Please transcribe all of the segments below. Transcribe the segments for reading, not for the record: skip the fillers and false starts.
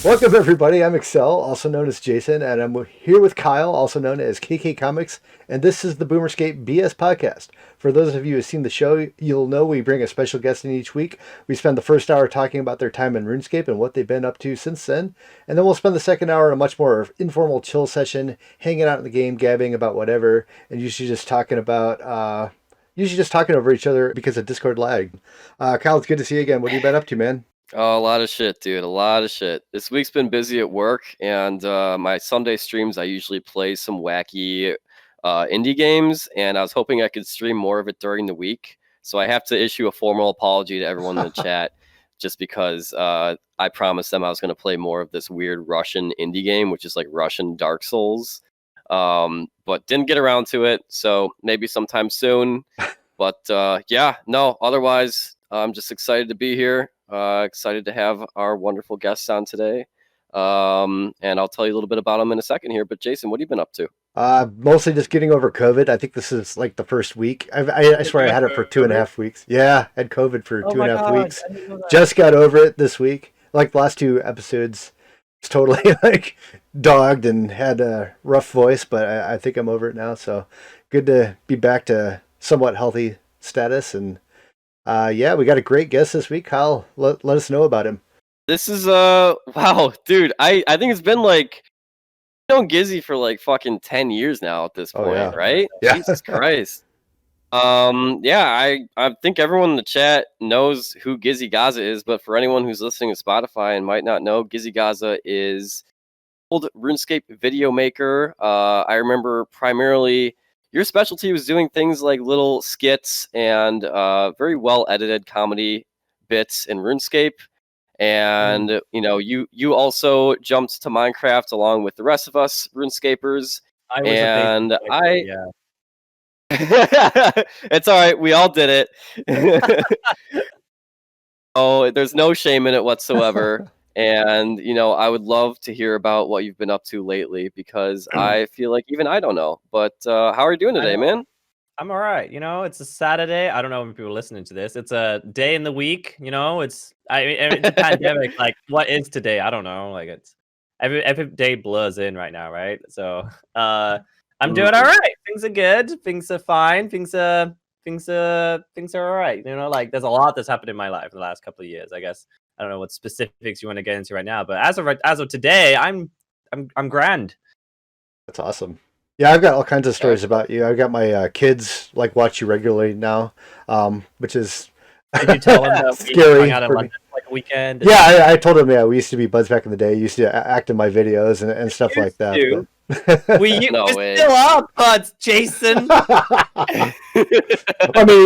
Welcome, everybody. I'm Excel, also known as Jason, and I'm here with Kyle, also known as KK Comics, and this is the Boomerscape BS podcast. For those of you who've seen the show, you'll know we bring a special guest in each week. We spend the first hour talking about their time in RuneScape and what they've been up to since then, and then we'll spend the second hour in a much more informal chill session, hanging out in the game, gabbing about whatever, and usually just talking over each other because of Discord lag. Kyle, it's good to see you again. What have you been up to, man? Oh, a lot of shit, dude. A lot of shit. This week's been busy at work, and my Sunday streams, I usually play some wacky indie games, and I was hoping I could stream more of it during the week. So I have to issue a formal apology to everyone in the chat, just because I promised them I was going to play more of this weird Russian indie game, which is like Russian Dark Souls, but didn't get around to it. So maybe sometime soon. But yeah, no. Otherwise, I'm just excited to be here. Excited to have our wonderful guests on today. And I'll tell you a little bit about them in a second here. But Jason, what have you been up to? Mostly just getting over COVID. I think this is like the first week. I swear I had it for 2.5 weeks. Yeah, I had COVID for 2.5 weeks. Just got over it this week. Like the last two episodes, it's totally like dogged and had a rough voice, but I think I'm over it now. So good to be back to somewhat healthy status. And yeah, we got a great guest this week. Kyle, let us know about him. This is wow, dude. I think it's been like known Gizzy for like fucking 10 years now at this point, yeah. right? Yeah. Jesus Christ. Yeah, I think everyone in the chat knows who Gizzy Gazza is, but for anyone who's listening to Spotify and might not know, Gizzy Gazza is old RuneScape video maker. I remember primarily your specialty was doing things like little skits and very well edited comedy bits in RuneScape. And you know, you also jumped to Minecraft along with the rest of us RuneScapers. Yeah. It's all right. We all did it. Oh, there's no shame in it whatsoever. And you know, I would love to hear about what you've been up to lately because I feel like even I don't know. But how are you doing today, man? I'm all right. You know, it's a Saturday. I don't know if people are listening to this. It's a day in the week. You know, it's a pandemic. Like, what is today? I don't know. Like, it's every day blurs in right now, right? So, I'm doing all right. Things are good. Things are fine. Things are all right. You know, like there's a lot that's happened in my life in the last couple of years. I guess I don't know what specifics you want to get into right now, but as of today, I'm grand. That's awesome. Yeah, I've got all kinds of stories about you. I've got my kids like watch you regularly now, which is Did you tell them that scary. We hung out in London for like a weekend? Yeah, I told them. Yeah, we used to be buds back in the day. Used to act in my videos and stuff like that. We're still are buds, Jason. I mean,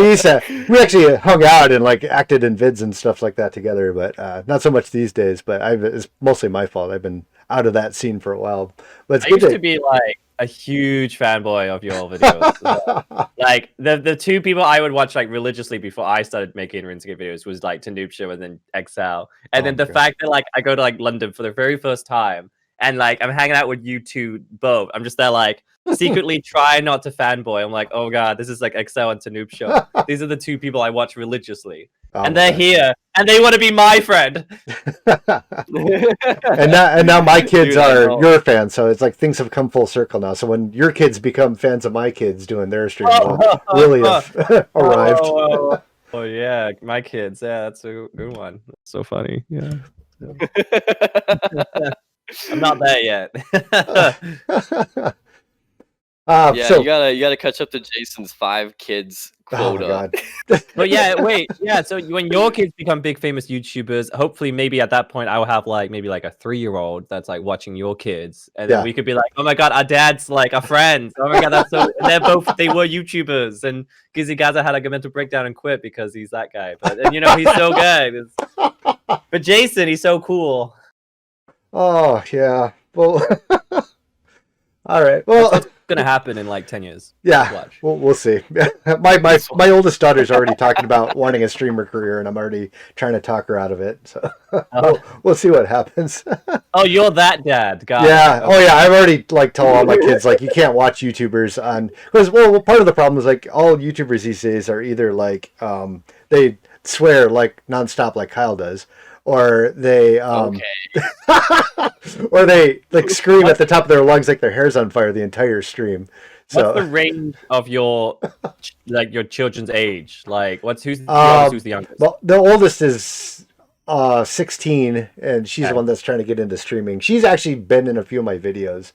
we actually hung out and like acted in vids and stuff like that together, but not so much these days. But it's mostly my fault. I've been out of that scene for a while. But it's I used to be like a huge fanboy of your videos. Like the two people I would watch like religiously before I started making RuneScape videos was like Show and then Excl. And then the fact that like I go to like London for the very first time and like I'm hanging out with you two both. I'm just there like secretly trying not to fanboy. I'm like, oh god, this is like Excl and Show. These are the two people I watch religiously. And they're here, and they want to be my friend. and now my kids are your fans, so it's like things have come full circle now. So when your kids become fans of my kids doing their stream, really have arrived. Oh yeah, my kids. Yeah, that's a good one. That's so funny. Yeah. I'm not there yet. Yeah, so, you gotta catch up to Jason's 5 kids quota. Oh, but yeah, wait, yeah. So when your kids become big famous YouTubers, hopefully maybe at that point I will have like maybe like a 3-year-old that's like watching your kids, and then we could be like, oh my god, our dad's like a friend. Oh my god, that's so. And they were YouTubers, and Gizzy Gazza had like a mental breakdown and quit because he's that guy. But and, you know he's so good. But Jason, he's so cool. Oh yeah. Well. All right. Well. Gonna happen in like 10 years. Yeah, we'll see. My oldest daughter's already talking about wanting a streamer career, and I'm already trying to talk her out of it. So we'll see what happens. Oh, you're that dad, guy. Yeah. Okay. Oh yeah, I've already like told all my kids like you can't watch YouTubers on because part of the problem is like all YouTubers these days are either like they swear like nonstop like Kyle does, or they or they like scream at the top of their lungs like their hair's on fire the entire stream. What's So the range of your your children's age? Like, who's the oldest, who's the youngest? well, the oldest is 16, and she's the one that's trying to get into streaming. She's actually been in a few of my videos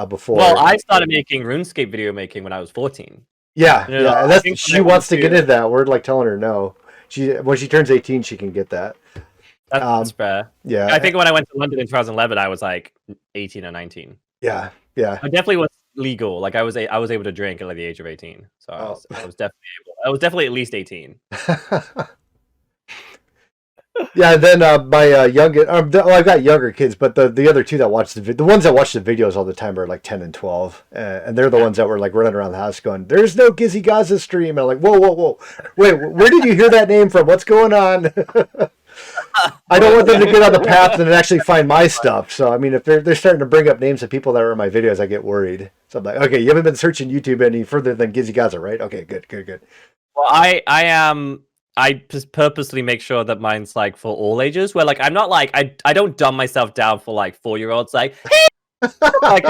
before. Well, I started making RuneScape video making when I was 14. Yeah, and that's she wants to get into that. We're like telling her no. When she turns 18, she can get that. That's fair. Yeah, I think when I went to London in 2011, I was like 18 or 19. Yeah. I definitely was legal. Like I was able to drink at like the age of 18. So I was definitely at least 18. Yeah, then my youngest, I've got younger kids, but the other two that watch the ones that watch the videos all the time are like 10 and 12, and they're the ones that were like running around the house going, "There's no Gizzy Gazza stream," and I'm like, whoa, wait, where did you hear that name from? What's going on? I don't want them to get on the path and actually find my stuff. So I mean, if they're starting to bring up names of people that are in my videos, I get worried. So I'm like, okay, you haven't been searching YouTube any further than Gizzy Gazza, right? Okay, good. Well, I am. I just purposely make sure that mine's like for all ages. Where like I'm not like I don't dumb myself down for like 4-year-olds. Like, like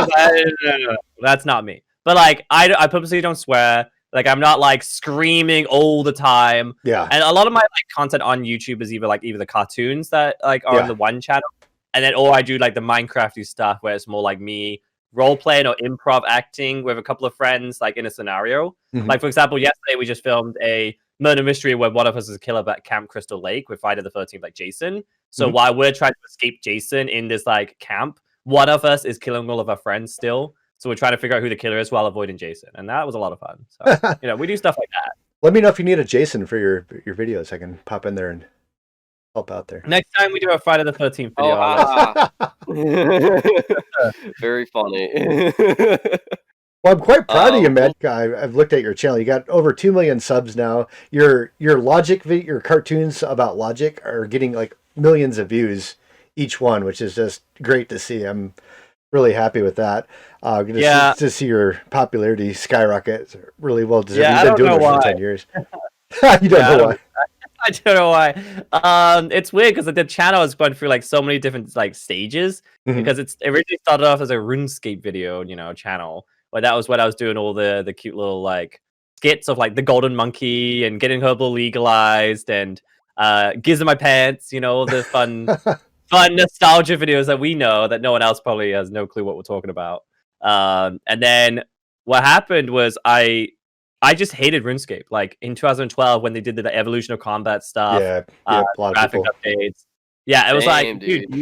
that's not me. But like I purposely don't swear. Like I'm not like screaming all the time. Yeah. And a lot of my like content on YouTube is either the cartoons that like are on the one channel, and then or I do like the Minecrafty stuff where it's more like me role playing or improv acting with a couple of friends like in a scenario. Like for example, yesterday we just filmed a murder mystery where one of us is a killer at Camp Crystal Lake with Friday the 13th, like Jason. So while we're trying to escape Jason in this like camp, one of us is killing all of our friends still. So we're trying to figure out who the killer is while avoiding Jason, and that was a lot of fun. So we do stuff like that. Let me know if you need a Jason for your videos. I can pop in there and help out there. Next time we do a Friday the 13th video. Very funny. Well, I'm quite proud of you, Matt. I've looked at your channel. You got over 2 million subs now. Your logic, your cartoons about logic are getting like millions of views each one, which is just great to see. I'm really happy with that. To see your popularity skyrocket. Really well deserved. You've been doing it for 10 years. You don't know why. I don't know why. It's weird because the channel has gone through like so many different like stages because it originally started off as a RuneScape video, channel. Where that was when I was doing all the cute little like skits of like the golden monkey and getting herbal legalized and Giz in my pants, all the fun nostalgia videos that we know that no one else probably has no clue what we're talking about. And then what happened was I just hated RuneScape. Like in 2012 when they did the evolution of combat stuff, a lot of graphic updates. Yeah, it was like, dude. I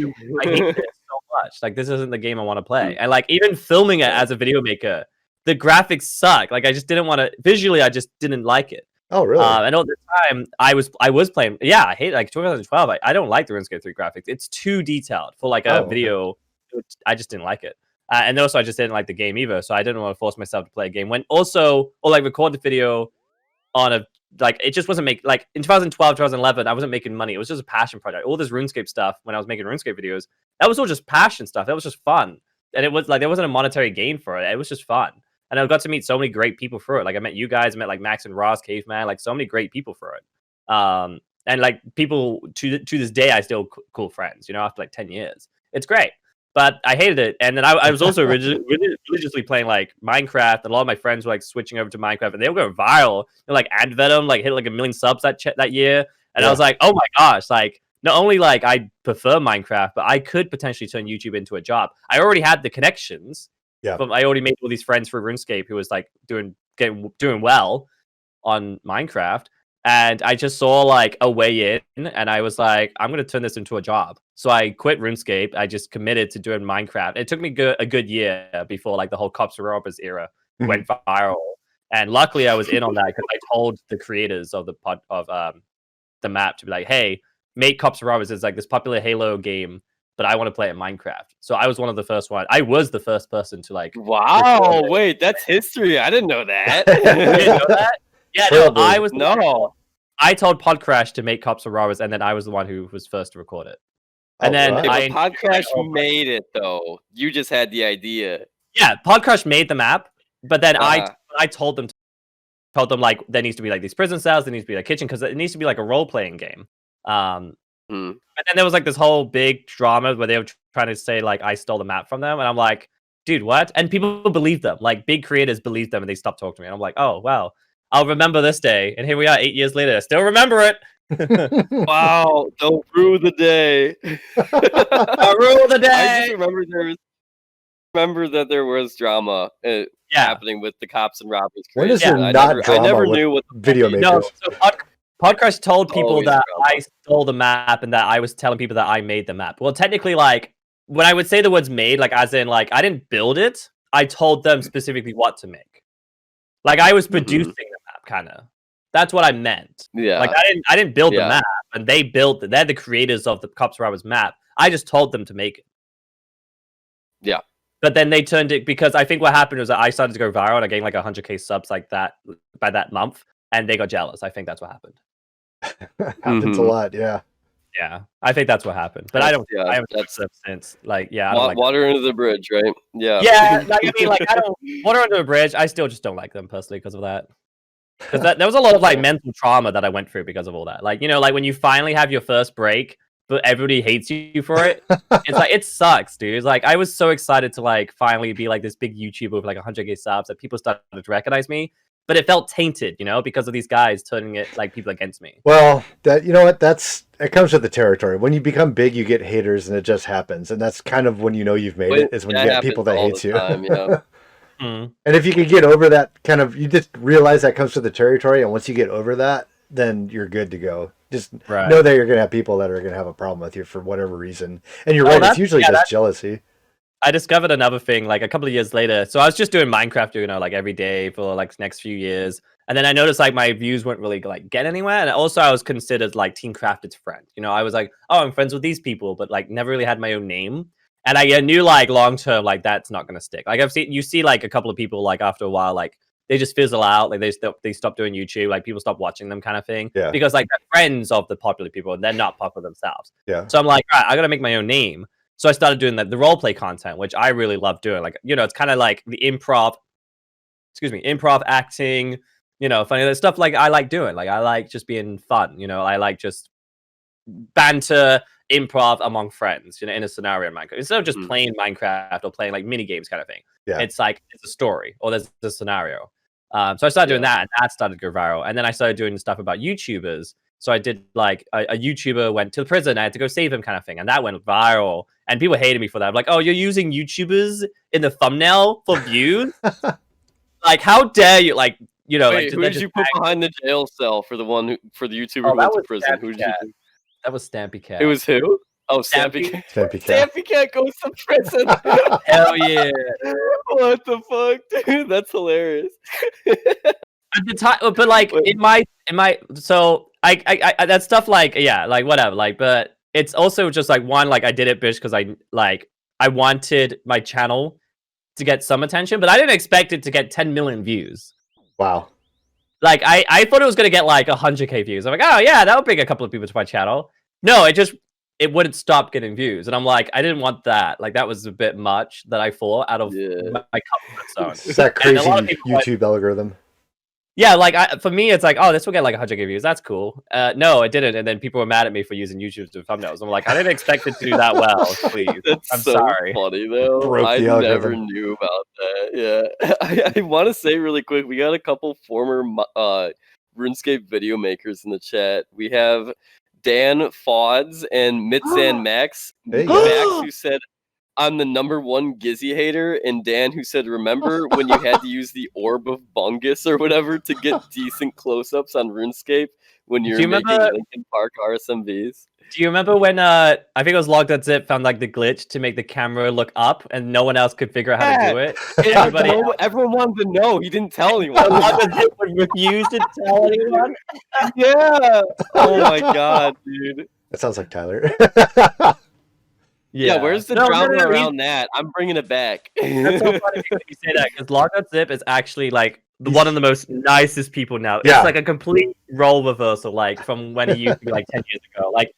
hate this so much. Like this isn't the game I want to play. And like even filming it as a video maker, the graphics suck. Like I just didn't want to visually. I just didn't like it. Oh really? And all the time I was playing. Yeah, I hate like 2012. I don't like the RuneScape 3 graphics. It's too detailed for like a video. Okay. I just didn't like it. And also I just didn't like the game either. So I didn't want to force myself to play a game when also or like record the video on a like it just wasn't like in 2012 2011 I wasn't making money. It was just a passion project. All this RuneScape stuff when I was making RuneScape videos, that was all just passion stuff. That was just fun, and it was like there wasn't a monetary gain for it. It was just fun, and I got to meet so many great people through it. Like I met you guys, I met like Max and Ross, Caveman, like so many great people for it. And like people to this day I still cool friends, after like 10 years. It's great. But I hated it, and then I was also religiously playing like Minecraft, and a lot of my friends were like switching over to Minecraft, and they were going viral. Like Advenom, like hit like 1 million subs that year, and I was like, oh my gosh! Like not only like I prefer Minecraft, but I could potentially turn YouTube into a job. I already had the connections. Yeah. But I already made all these friends for RuneScape who was like doing well on Minecraft. And I just saw like a way in, and I was like, I'm gonna turn this into a job. So I quit RuneScape. I just committed to doing Minecraft. It took me a good year before like the whole Cops and Robbers era went viral. And luckily, I was in on that because I told the creators of the map to be like, "Hey, make Cops and Robbers is like this popular Halo game, but I want to play it in Minecraft." So I was one of the first one. I was the first person to like. Wow! Wait, that's history. I didn't know that. You didn't know that? Yeah, no, I was no. I told Podcrash to make Cops and Robbers, and then I was the one who was first to record it. And then Podcrash made it though. You just had the idea. Yeah, Podcrash made the map, but then I told them like there needs to be like these prison cells, there needs to be a kitchen because it needs to be like a role playing game. Hmm. And then there was like this whole big drama where they were trying to say like I stole the map from them, and I'm like, dude, what? And people believe them. Like big creators believe them, and they stopped talking to me. And I'm like, oh wow, I'll remember this day. And here we are, 8 years later, I still remember it. Wow, don't rue the day. I rule the day. I just remember that there was drama happening with the cops and robbers. When is there not drama? I never knew what the video makers. No, so Podcast told people Always that drama. I stole the map and that I was telling people that I made the map. Well, technically, like when I would say the words "made," like as in like I didn't build it. I told them specifically what to make. Like I was producing the map, kind of. That's what I meant. Yeah. Like I didn't build the map, and they built it. They're the creators of the Cops Robbers map. I just told them to make it. Yeah. But then they turned it because I think what happened was that I started to go viral and I gained like 100K subs like that by that month, and they got jealous. I think that's what happened. Happens a lot, yeah. Yeah, I think that's what happened. But I haven't subs since. Like, yeah, I don't like water under the bridge, right? Yeah. Yeah, like, I mean, like I don't water under a bridge. I still just don't like them personally because of that. Because there was a lot of like mental trauma that I went through because of all that. Like, you know, like when you finally have your first break, but everybody hates you for it. It's like it sucks, dude. It's like I was so excited to like finally be like this big YouTuber with like 100K subs that people started to recognize me. But it felt tainted, you know, because of these guys turning it like people against me. Well, that you know what, it comes with the territory. When you become big, you get haters, and it just happens. And that's kind of when you know you've made it, is when you get people that hate you. Yeah. And if you can get over that kind of, you just realize that comes with the territory, and once you get over that, then you're good to go. Just know that you're going to have people that are going to have a problem with you for whatever reason. And you're right, it's usually just jealousy. I discovered another thing like a couple of years later. So I was just doing Minecraft, you know, like every day for like the next few years. And then I noticed like my views weren't really like get anywhere. And also I was considered like Team Crafted's friend. You know, I was like, oh, I'm friends with these people, but like never really had my own name. And I knew like long term, like that's not gonna stick. Like you see like a couple of people like after a while, like they just fizzle out, like they stop doing YouTube, like people stop watching them kind of thing. Yeah. Because like they're friends of the popular people and they're not popular themselves. Yeah. So I'm like, all right, I gotta make my own name. So I started doing the roleplay content, which I really love doing. Like, you know, it's kind of like the improv acting, you know, funny stuff like I like doing. Like I like just being fun, you know, I like just banter, improv among friends, you know, in a scenario in Minecraft. Instead of just playing Minecraft or playing like mini games kind of thing. Yeah. It's like it's a story or there's a scenario. So I started doing that, and that started to go viral. And then I started doing stuff about YouTubers. So I did like a YouTuber went to prison. I had to go save him, kind of thing, and that went viral. And people hated me for that. I'm like, oh, you're using YouTubers in the thumbnail for views? Like, how dare you? Like, you know, wait, like who did you put behind the jail cell for the YouTuber who went to prison? Who did you? That was Stampy Cat. It was who? Oh, Stampy Cat. Stampy Cat goes to prison. Hell yeah! What the fuck, dude? That's hilarious. At the time, but like in my, so I that stuff like like whatever, like, but it's also just like one, like I did it, bitch, because I wanted my channel to get some attention, but I didn't expect it to get 10 million views. Wow. Like I thought it was gonna get like 100K views. I'm like, oh yeah, that would bring a couple of people to my channel. No, it wouldn't stop getting views, and I'm like, I didn't want that. Like that was a bit much that I thought out of my comfort zone. It's that crazy YouTube algorithm. Yeah, like for me, it's like, oh, this will get like 100K views. That's cool. No, it didn't, and then people were mad at me for using YouTube to thumbnails. I'm like, I didn't expect it to do that well. Please, I'm so sorry. Funny though. I never knew about that. Yeah, I want to say really quick, we got a couple former RuneScape video makers in the chat. We have Dan Fauds and Mitzan Max. Max, who said, I'm the #1 Gizzy hater, and Dan, who said, remember when you had to use the Orb of Bungus or whatever to get decent close-ups on RuneScape when you're making Linkin Park RSMVs? Do you remember when I think it was Log.zip found like the glitch to make the camera look up and no one else could figure out how to do it? Everyone wanted to know. He didn't tell anyone. Log.zip would refuse to tell anyone? Yeah. Oh my god, dude. That sounds like Tyler. Yeah, where's the drama around that? I'm bringing it back. That's so funny because you say that, because Log.zip is actually like one of the most nicest people now. Yeah. It's like a complete role reversal, like from when he used to be like 10 years ago. Like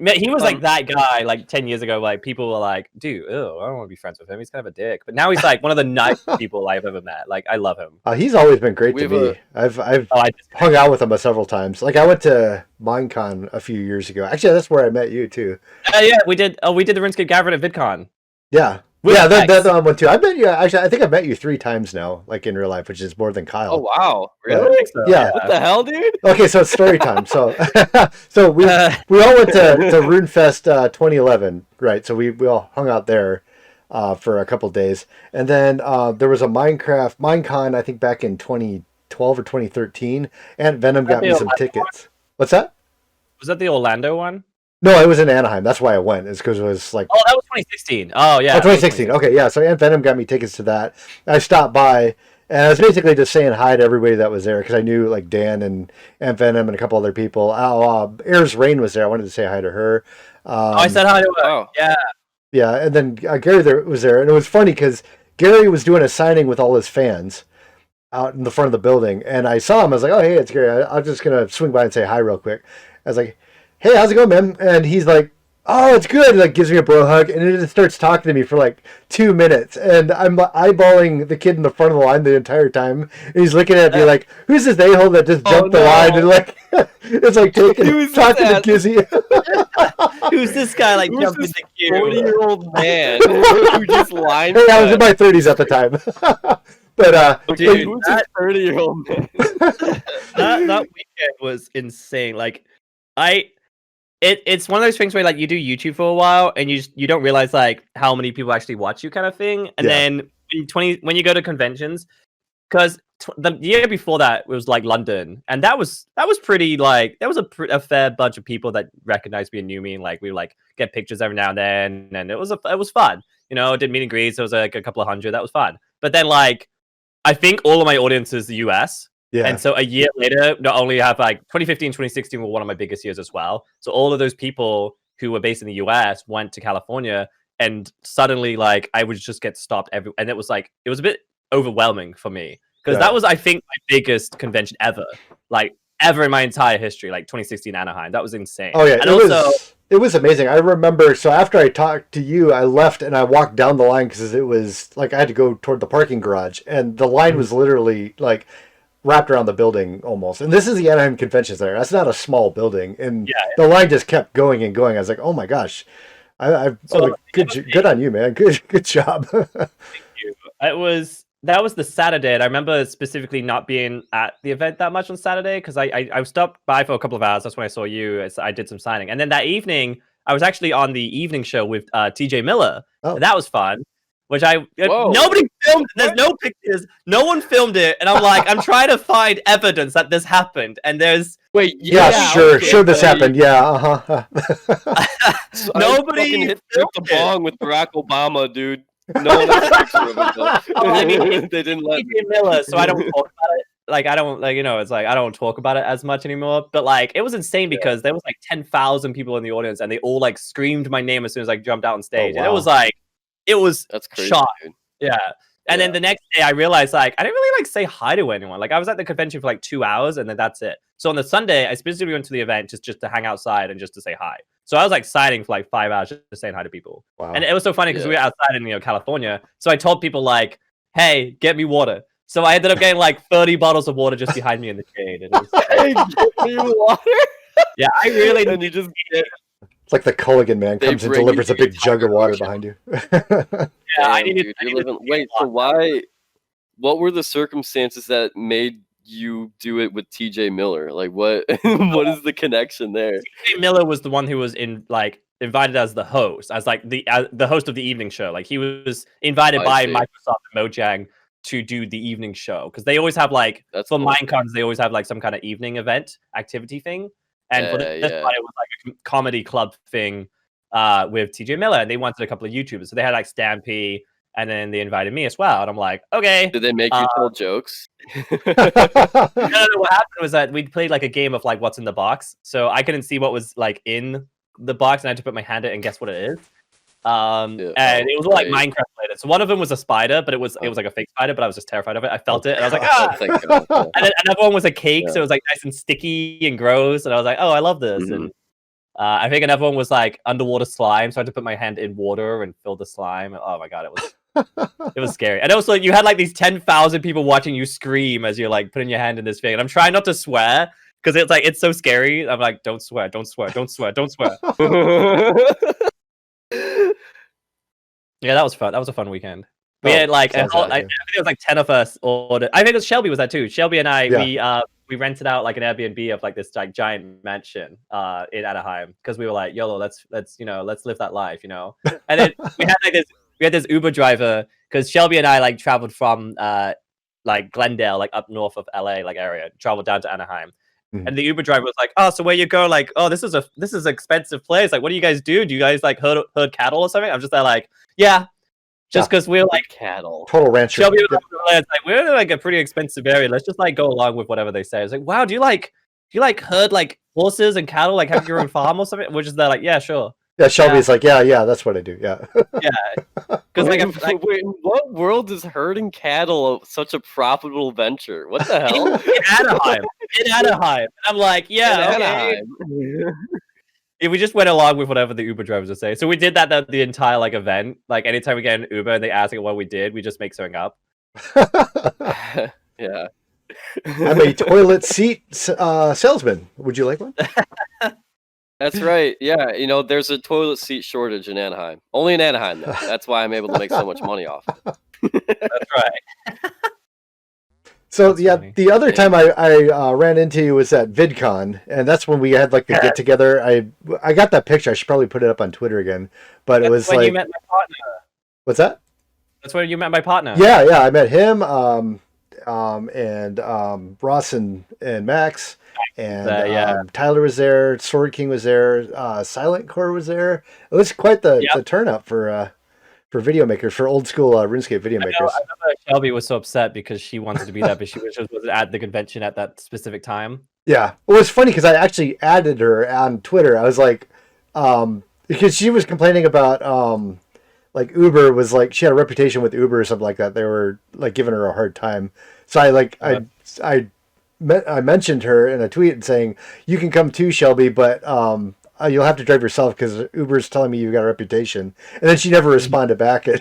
He was like that guy like 10 years ago. Like people were like, dude, ew, I don't want to be friends with him. He's kind of a dick. But now he's like one of the nicest people I've ever met. Like I love him. He's always been great to We've, me. I've I hung out with him several times. Like I went to Minecon a few years ago. Actually, that's where I met you too. yeah, we did. Oh, we did the RuneScape Gathering at VidCon. Yeah. With Yeah, X. that one too. I met you. Actually, I think I've met you 3 times now, like in real life, which is more than Kyle. Oh wow, But- really? So, Yeah. What the hell, dude? Okay, so it's story time. So, so we all went to RuneFest 2011, right? So we all hung out there for a couple days, and then there was a Minecon, I think back in 2012 or 2013. Aunt Venom got me some tickets. What's that? Was that the Orlando one? No, it was in Anaheim. That's why I went. It's because it was like Oh, that was 2016. Oh yeah. Oh, 2016. Okay, yeah. So Aunt Venom got me tickets to that. I stopped by, and I was basically just saying hi to everybody that was there because I knew like Dan and Aunt Venom and a couple other people. Ayers Rain was there. I wanted to say hi to her. I said hi to her. Oh. Yeah. Yeah, and then Gary was there, and it was funny because Gary was doing a signing with all his fans out in the front of the building, and I saw him. I was like, "Oh, hey, it's Gary. I'm just gonna swing by and say hi real quick." I was like, "Hey, how's it going, man?" And he's like, "Oh, it's good." He like gives me a bro hug, and he just starts talking to me for like 2 minutes, and I'm eyeballing the kid in the front of the line the entire time. And he's looking at me like, "Who's this a-hole that just jumped the line?" And like, it's like talking to Gizzy. Who's this guy like Who's jumping this the queue? 40-year-old man who just lined Hey, I was in up? my 30s at the time. But Dude, who's this 30-year-old man? that weekend was insane. Like, it's one of those things where like you do YouTube for a while and you don't realize like how many people actually watch you, kind of thing. And Yeah. then when you go to conventions, because the year before that was like London, and that was pretty like there was a fair bunch of people that recognized me and knew me, and like we would, like get pictures every now and then, and it was fun. You know, did meet and greets. There was like a couple of hundred. That was fun. But then like I think all of my audience is the US. yeah, And so a year later, not only have like 2015, 2016 were one of my biggest years as well. So all of those people who were based in the US went to California, and suddenly like I would just get stopped and it was a bit overwhelming for me because Yeah. that was, I think, my biggest convention ever, like ever in my entire history, like 2016 Anaheim. That was insane. Oh yeah, And it was amazing. I remember. So after I talked to you, I left and I walked down the line because it was like I had to go toward the parking garage, and the line was literally like wrapped around the building almost. And this is the Anaheim Convention Center. That's not a small building, and the line just kept going and going. I was like, oh my gosh, good on you, man. Good job. That was the Saturday, and I remember specifically not being at the event that much on Saturday because I stopped by for a couple of hours. That's when I saw you. I did some signing, and then that evening I was actually on the evening show with TJ Miller. Oh. That was fun. Which Whoa. nobody filmed. There's no pictures. No one filmed it, and I'm like, I'm trying to find evidence that this happened, and there's Wait, sure this buddy. happened. Yeah, So Nobody I fucking hit filmed the it. bong with Barack Obama, dude. No one has a picture of it though. I mean, they didn't let TJ Miller, so I don't talk about it. Like I don't like, you know, it's like I don't talk about it as much anymore. But like it was insane because there was like 10,000 people in the audience, and they all like screamed my name as soon as I jumped out on stage, and it wow. was like it was That's crazy, shock. dude. Yeah. And then the next day I realized like I didn't really like say hi to anyone. Like I was at the convention for like 2 hours and then that's it. So on the Sunday I specifically went to the event just to hang outside and just to say hi. So I was like signing for like 5 hours just saying hi to people. Wow. And it was so funny because we were outside in California. So I told people like, hey, get me water. So I ended up getting like 30 bottles of water just behind me in the shade. And it was Hey, get me water. yeah, I really And you just get It's like the Culligan man They comes and bring you delivers a the big jug of water entire behind you. I Damn, needed dude, I you're needed living. to Wait, so why? What were the circumstances that made you do it with TJ Miller? Like, what? What is the connection there? TJ Miller was the one who was invited as the host, as like the host of the evening show. Like he was invited I by see. Microsoft and Mojang to do the evening show because they always have like That's for cool. Minecons they always have like some kind of evening event activity thing. And for this Yeah. one, it was like a comedy club thing with TJ Miller, and they wanted a couple of YouTubers. So they had like Stampy, and then they invited me as well. And I'm like, okay. Did they make you tell jokes? No, what happened was that we played like a game of like what's in the box. So I couldn't see what was like in the box, and I had to put my hand in and guess what it is. And it was all like Minecraft related. So one of them was a spider, but it was like a fake spider, but I was just terrified of it. I felt it, and I was like, ah. Thank God, yeah. And then another one was a cake, so it was like nice and sticky and gross. And I was like, oh, I love this. Mhm. And I think another one was like underwater slime, so I had to put my hand in water and fill the slime. Oh my god, it was scary. And also, you had like these 10,000 people watching you scream as you're like putting your hand in this thing. And I'm trying not to swear because it's so scary. I'm like, don't swear, don't swear, don't swear, don't swear. Yeah, that was fun. That was a fun weekend. We had like I think it was like 10 of us ordered. I think it was Shelby was that too. Shelby and I we rented out like an Airbnb of like this like giant mansion in Anaheim because we were like, YOLO, let's live that life, And then we had this Uber driver because Shelby and I like traveled from like Glendale, like up north of LA, like area, traveled down to Anaheim. And the Uber driver was like, "Oh, so where you go? Like, oh, this is an expensive place. Like, what do you guys do? Do you guys like herd cattle or something?" I'm just there like, yeah, just because we're like cattle, total rancher. Shelby was like, we're in like a pretty expensive area. Let's just like go along with whatever they say. It's like, wow, do you like herd like horses and cattle? Like have your own farm or something? We're just there like, yeah, sure. Yeah, Shelby's like, yeah, that's what I do. Yeah. Yeah. Because wait, in what world is herding cattle such a profitable venture? What the hell? In Anaheim. I'm like, yeah, okay. Yeah, we just went along with whatever the Uber drivers would say. So we did that the entire like event. Like anytime we get an Uber and they ask what we did, we just make something up. Yeah. I'm a toilet seat salesman. Would you like one? That's right. Yeah, there's a toilet seat shortage in Anaheim. Only in Anaheim, though. That's why I'm able to make so much money off it. That's right. So that's the other time I ran into you was at VidCon, and that's when we had like the get together. I got that picture. I should probably put it up on Twitter again. But that's it was when like, you met my partner. What's that? That's where you met my partner. Yeah, I met him, and Ross and Max. And Tyler was there, Sword King was there, Silent Core was there. It was quite the turnout for video makers, for old school RuneScape video makers. I remember Shelby was so upset because she wanted to be there, but she wasn't at the convention at that specific time. Yeah, it was funny because I actually added her on Twitter. I was like, because she was complaining about like Uber was like, she had a reputation with Uber or something like that. They were like giving her a hard time. So I mentioned her in a tweet saying, you can come too, Shelby, but you'll have to drive yourself because Uber's telling me you've got a reputation. And then she never responded back. And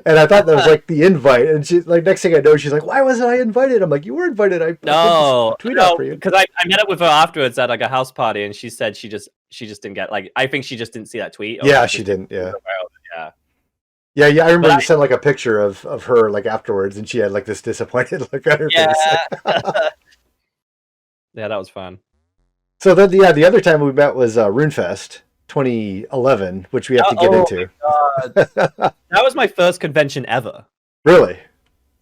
I thought that was like the invite. And she like, next thing I know, she's like, why wasn't I invited? I'm like, you were invited. I tweet out for you. Because I met up with her afterwards at like a house party, and she said she just didn't get, like, I think she just didn't see that tweet. Yeah, she didn't. Yeah. Yeah, I remember you sent like a picture of her like afterwards, and she had like this disappointed look on her face. Yeah, that was fun. So then, the other time we met was RuneFest 2011, which we have to get into. That was my first convention ever. Really?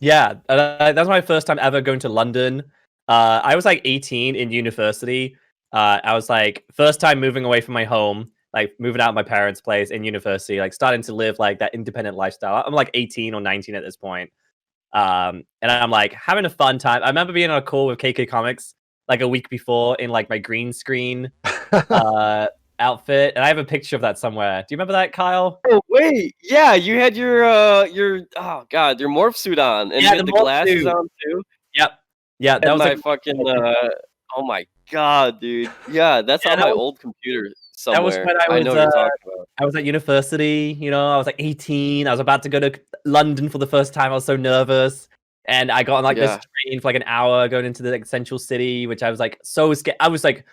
Yeah, that was my first time ever going to London. I was like 18 in university. I was like first time moving away from my home, like moving out of my parents' place in university, like starting to live like that independent lifestyle. I'm like 18 or 19 at this point. And I'm like having a fun time. I remember being on a call with KK Comics like a week before in like my green screen outfit, and I have a picture of that somewhere. Do you remember that, Kyle? Oh wait, yeah, you had your oh god, your morph suit on, and you had the glasses on too. Yeah, that was my like fucking oh my god, dude. Yeah, that's on my old computer somewhere. That was when I know what you're talking about. I was at university, I was like 18. I was about to go to London for the first time. I was so nervous. And I got on like this train for like an hour going into the like, central city, which I was like so scared. I was like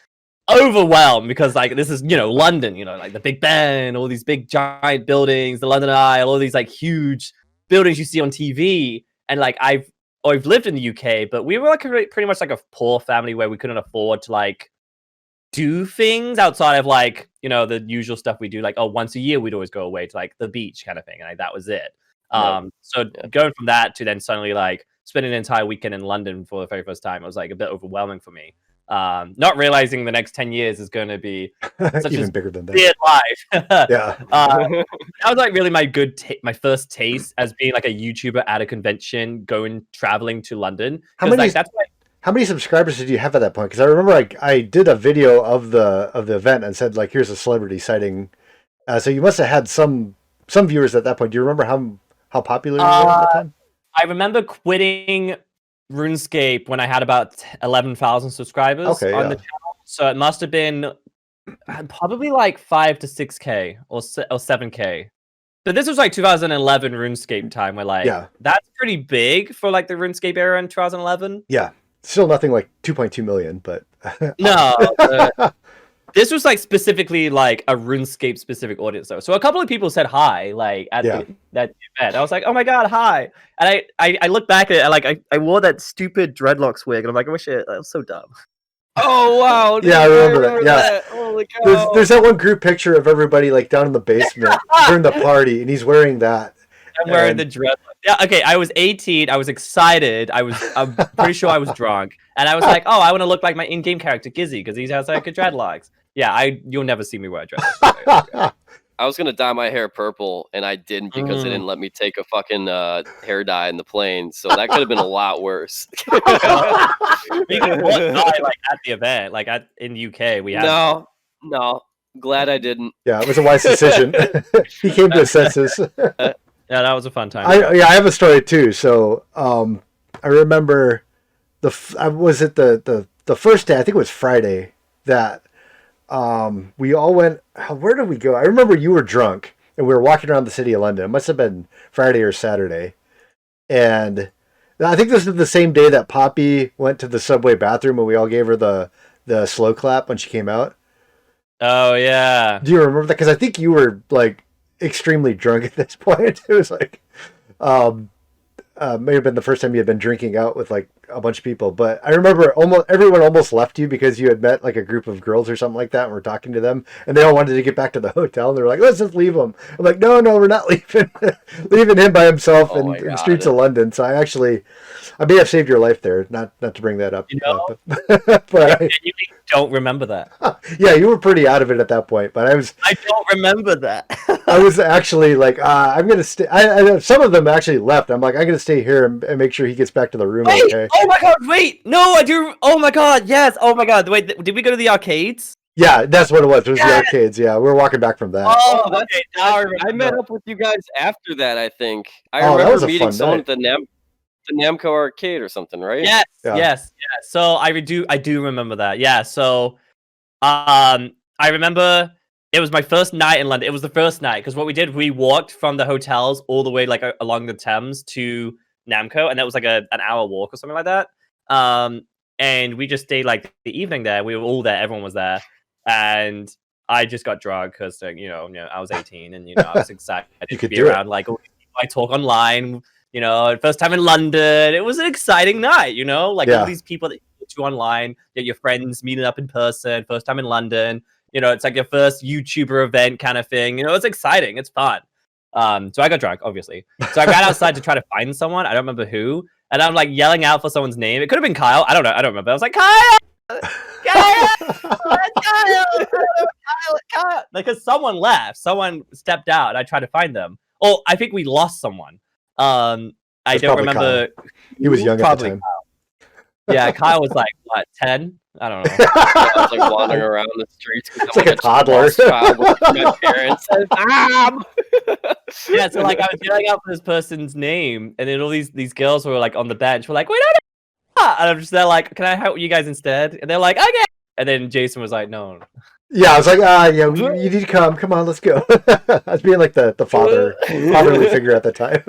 overwhelmed because like this is London, like the Big Ben, all these big giant buildings, the London Eye, all these like huge buildings you see on TV. And like I've lived in the UK, but we were like pretty much like a poor family where we couldn't afford to like do things outside of like the usual stuff we do. Like once a year we'd always go away to like the beach kind of thing, and like that was it. Going from that to then suddenly like spending an entire weekend in London for the very first time, it was like a bit overwhelming for me. Not realizing the next 10 years is going to be such even bigger than that. Weird life. Yeah. That was like really my first taste as being like a YouTuber at a convention, traveling to London. How many subscribers did you have at that point? Because I remember I did a video of the event and said like, here's a celebrity sighting. So you must have had some viewers at that point. Do you remember how popular you were at that time? I remember quitting RuneScape when I had about 11,000 subscribers on the channel. So it must have been Probably like 5 to 6K or 7K. But this was like 2011 RuneScape time, where like that's pretty big for like the RuneScape era in 2011. Yeah, still nothing like 2.2 million, but no. This was like specifically like a RuneScape specific audience though. So a couple of people said hi like at that event. I was like, oh my god, hi! And I look back at it and like I wore that stupid dreadlocks wig and I'm like, I wish that was so dumb. Oh wow! Yeah, I remember that. Yeah, that. Holy cow. There's that one group picture of everybody like down in the basement during the party, and he's wearing that. I'm wearing the dreadlocks. Yeah, okay. I was 18. I was excited. I'm pretty sure I was drunk, and I was like, oh, I want to look like my in-game character Gizzy because he has like a dreadlocks. Yeah, you'll never see me wear dreadlocks. I was gonna dye my hair purple, and I didn't because they didn't let me take a fucking hair dye in the plane. So that could have been a lot worse. You can dye like at the event, like in the UK. We had no. Glad I didn't. Yeah, it was a wise decision. He came to his senses. Yeah, that was a fun time. I have a story too. So I remember was it the first day? I think it was Friday that. We all went. Where did we go? I remember you were drunk and we were walking around the city of London. It must have been Friday or Saturday. And I think this is the same day that Poppy went to the subway bathroom and we all gave her the slow clap when she came out. Oh yeah. Do you remember that? Because I think you were like extremely drunk at this point. It was like, may have been the first time you had been drinking out with like a bunch of people, but I remember everyone almost left you because you had met like a group of girls or something like that and were talking to them and they all wanted to get back to the hotel and they were like, let's just leave him. I'm like, no, we're not leaving. Leaving him by himself in the streets of London. So I may have saved your life there, not to bring that up. You know, but you don't remember that. Yeah, you were pretty out of it at that point, but I don't remember that. I was actually like, I'm going to stay. Some of them actually left. I'm like, I'm going to stay here and make sure he gets back to the room. Wait, okay. Oh my god, wait. No, I do. Oh my god, yes. Oh my god. Wait, did we go to the arcades? Yeah, that's what it was. It was the arcades. Yeah, we were walking back from that. Oh, okay. Now I met up with you guys after that, I think. I that remember was a meeting fun someone night. at the Namco arcade or something, right? Yes. So I do remember that. Yeah, so I remember it was my first night in London. It was the first night because what we did, we walked from the hotels all the way like along the Thames to Namco, and that was like an hour walk or something like that. And we just stayed like the evening there. We were all there. Everyone was there, and I just got drunk because I was 18 and I was excited to be around like all these people I talk online. First time in London. It was an exciting night. Like all these people that you talk to online, get your friends meeting up in person. First time in London. It's like your first YouTuber event kind of thing. It's exciting. It's fun. So I got drunk, obviously. So I ran outside to try to find someone. I don't remember who. And I'm like yelling out for someone's name. It could have been Kyle. I don't know. I don't remember. I was like, Kyle! Kyle! Because someone left. Someone stepped out and I tried to find them. Oh, I think we lost someone. I don't remember. Kyle. He was young at the time. Kyle. Yeah, Kyle was like, what, 10? I don't know. I was like wandering around the streets. It's like a toddler. Child with my parents. Yeah, so like I was yelling out for this person's name, and then all these girls who were like on the bench were like, we don't know. And I'm just there like, can I help you guys instead? And they're like, okay. And then Jason was like, no. Yeah, I was like, you need to come. Come on, let's go. I was being like the fatherly figure at the time.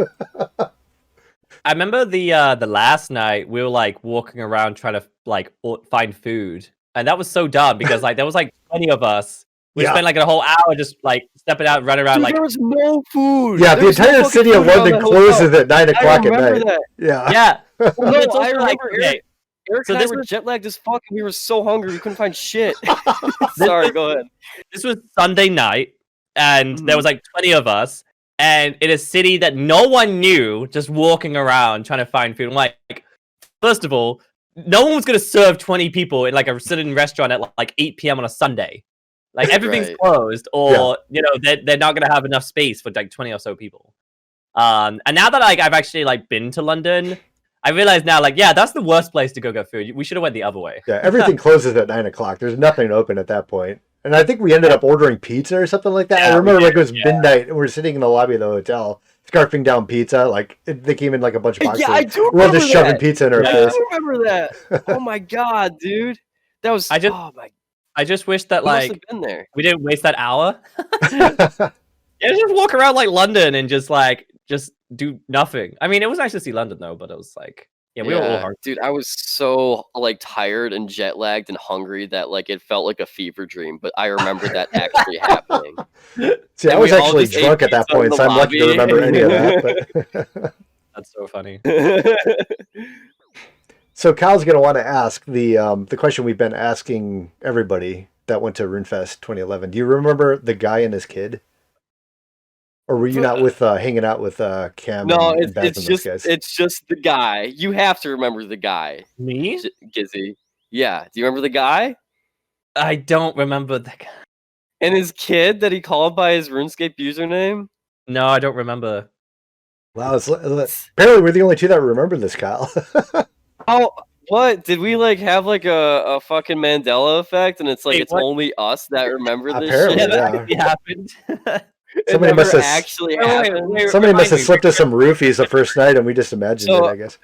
I remember the last night we were like walking around trying to like find food, and that was so dumb because like there was like 20 of us. We spent like a whole hour just like stepping out, running around. Like there was no food. Yeah, the entire city of London closes at 9 o'clock at night. That. Yeah. Well, no, I remember Eric and I were jet lagged as fuck, and we were so hungry we couldn't find shit. Sorry, go ahead. This was Sunday night, and there was like 20 of us. And in a city that no one knew, just walking around trying to find food. I'm like, first of all, no one was going to serve 20 people in like a sitting restaurant at like 8 p.m. on a Sunday. Like everything's closed, or they're not going to have enough space for like 20 or so people. And now that like I've actually like been to London, I realize now like that's the worst place to go get food. We should have went the other way. Yeah, everything closes at 9 o'clock. There's nothing open at that point. And I think we ended up ordering pizza or something like that. I remember like it was midnight and we're sitting in the lobby of the hotel, scarfing down pizza. Like they came in like a bunch of boxes. Yeah, I do remember we're all just shoving pizza in our face. I do remember that. Oh my god, dude. That was oh my I just wish that Who must have like been there? we didn't waste that hour. Yeah, just walk around like London and just do nothing. I mean, it was nice to see London though, but it was like, yeah, we were all hungry. Dude, I was so like tired and jet lagged and hungry that like it felt like a fever dream. But I remember that actually happening. See, I And was we all actually just ate drunk at that pizza in point, the so I'm lucky to lobby. remember any of that. But That's so funny. so Kyle's going to want to ask the question we've been asking everybody that went to RuneFest 2011. Do you remember the guy and his kid? Or were you not with hanging out with Cam No, and Baz and those guys? it's just the guy. You have to remember the guy, Me? Gizzy. Yeah, do you remember the guy I don't remember the guy. and his kid that he called by his RuneScape username? No, I don't remember. Wow, apparently we're the only two that remember this, Kyle. Oh, what did we like have like a fucking Mandela effect, and it's like Wait, it's what? only us that remember this Apparently, shit? Yeah, that yeah. actually happened. Somebody It must never have actually Wait, wait, happened. wait. somebody must have Remind me, slipped us some roofies the first night, and we just imagined it. I guess.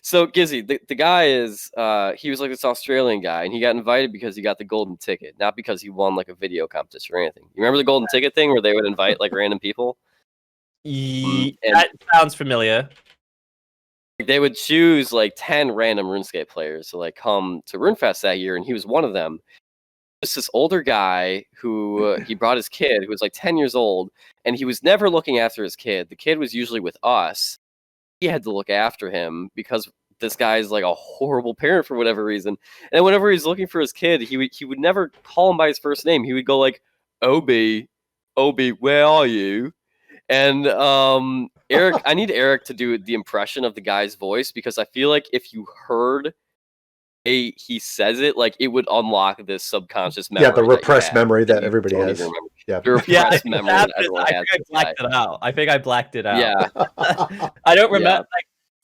So Gizzy, the guy is he was like this Australian guy, and he got invited because he got the golden ticket, not because he won like a video competition or anything. You remember the golden ticket thing where they would invite like random people? And That sounds familiar. they would choose like 10 random RuneScape players to like come to RuneFest that year, and he was one of them. Just this older guy who he brought his kid, who was like 10 years old, and he was never looking after his kid. The kid was usually with us. He had to look after him because this guy's like a horrible parent for whatever reason. And whenever he's looking for his kid, he would never call him by his first name. He would go like, Obi, where are you? And Eric, I need Eric to do the impression of the guy's voice, because I feel like if you heard he says it, like it would unlock this subconscious memory. Yeah, the repressed memory that you everybody don't has. even remember. Yeah. The repressed memory that happened. everyone I has. think I blacked it out. I think I blacked it out. Yeah. I don't remember.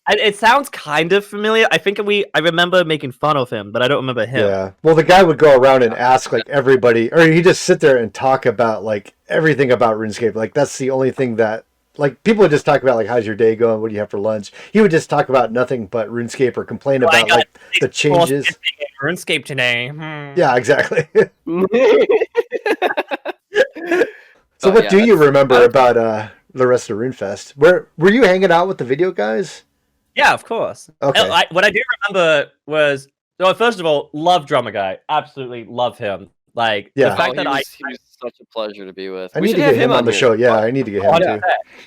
Like, it sounds kind of familiar. I think I remember making fun of him, but I don't remember him. Yeah. Well, the guy would go around and ask like everybody, or he'd just sit there and talk about like everything about RuneScape. Like that's the only thing that like people would just talk about like how's your day going, what do you have for lunch. He would just talk about nothing but RuneScape or complain about like the changes. RuneScape today. Yeah, exactly. So Oh, what yeah, do you remember about the rest of RuneFest? Were you hanging out with the video guys? Yeah, of course. Okay. What I do remember was, so first of all, love Drummer Guy. Absolutely love him. Like Yeah. the fact he that was such a pleasure to be with. I We need should to have get him on the here. show. Yeah, I need to get him too. 100%.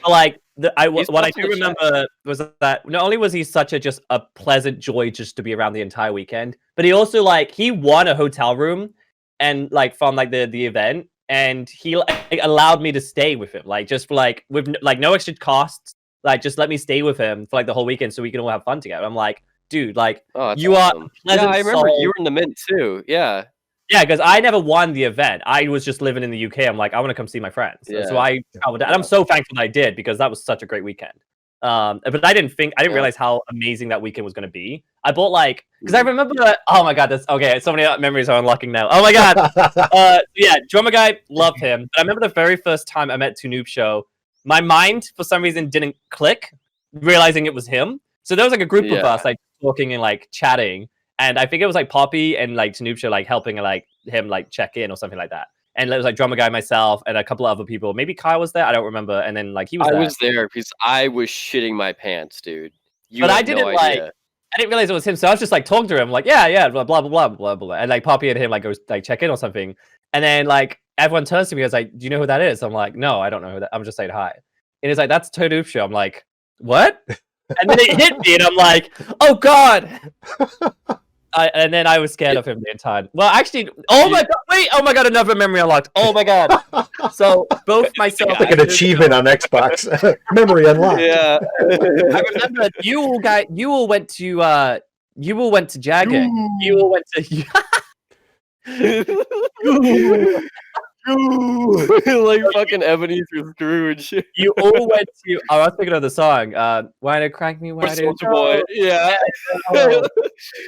But, like He's what I posted do a chat. remember was that not only was he such a pleasant joy just to be around the entire weekend, but he also like he won a hotel room and like from like the event, and he like, allowed me to stay with him, like just for like with like no extra costs, like just let me stay with him for like the whole weekend so we can all have fun together. I'm like, dude, like you awesome. are a pleasant I remember soul. you were in the mint too. Yeah. Yeah, because I never won the event. I was just living in the UK. I'm like, I want to come see my friends. So Yeah. I traveled down. And I'm so thankful that I did, because that was such a great weekend. But I didn't realize how amazing that weekend was going to be. I bought like, because I remember oh my God, that's okay. So many memories are unlocking now. Oh my God. Yeah, Drummer Guy, love him. But I remember the very first time I met Noob Show, my mind for some reason didn't click, realizing it was him. So there was like a group of us like talking and like chatting. And I think it was like Poppy and like Tanupsha like helping like him like check in or something like that. And it was like Drummer Guy, myself, and a couple of other people. Maybe Kyle was there. I don't remember. And then like he was. I was there because I was shitting my pants, dude. But I didn't I didn't realize it was him. So I was just like talking to him, like yeah, blah blah blah blah blah. And like Poppy and him like go like check in or something. And then like everyone turns to me and is like, "Do you know who that is?" I'm like, "No, I don't know who that. I'm just saying hi." And he's like, "That's Tanupsha." I'm like, "What?" And then it hit me, and I'm like, "Oh God." And then I was scared of him the entire time. Well, actually, oh my God, wait, oh my God, another memory unlocked. Oh my God. So both myself, like an achievement on Xbox, memory unlocked. Yeah. I remember you all went to Jagging. You all went to like fucking Ebenezer Scrooge. You all went to. Oh, I was thinking of the song. Why to crank me? Why to Soulja Boy. Yeah.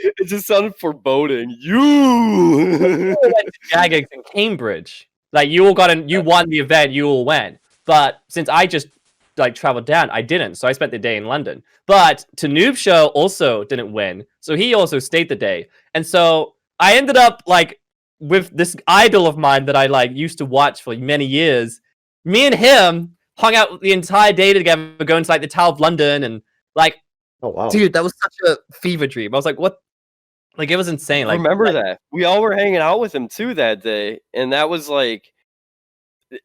It just sounded foreboding. You went to Jaggings in Cambridge. Like you all you won the event. You all went. But since I just like traveled down, I didn't. So I spent the day in London. But Noob Show also didn't win. So he also stayed the day. And so I ended up like with this idol of mine that I like used to watch for many years. Me and him hung out the entire day together, going to like the Tower of London, and like, Oh wow. dude, that was such a fever dream. I was like, what? Like, it was insane. Like, remember that we all were hanging out with him too that day, and that was like,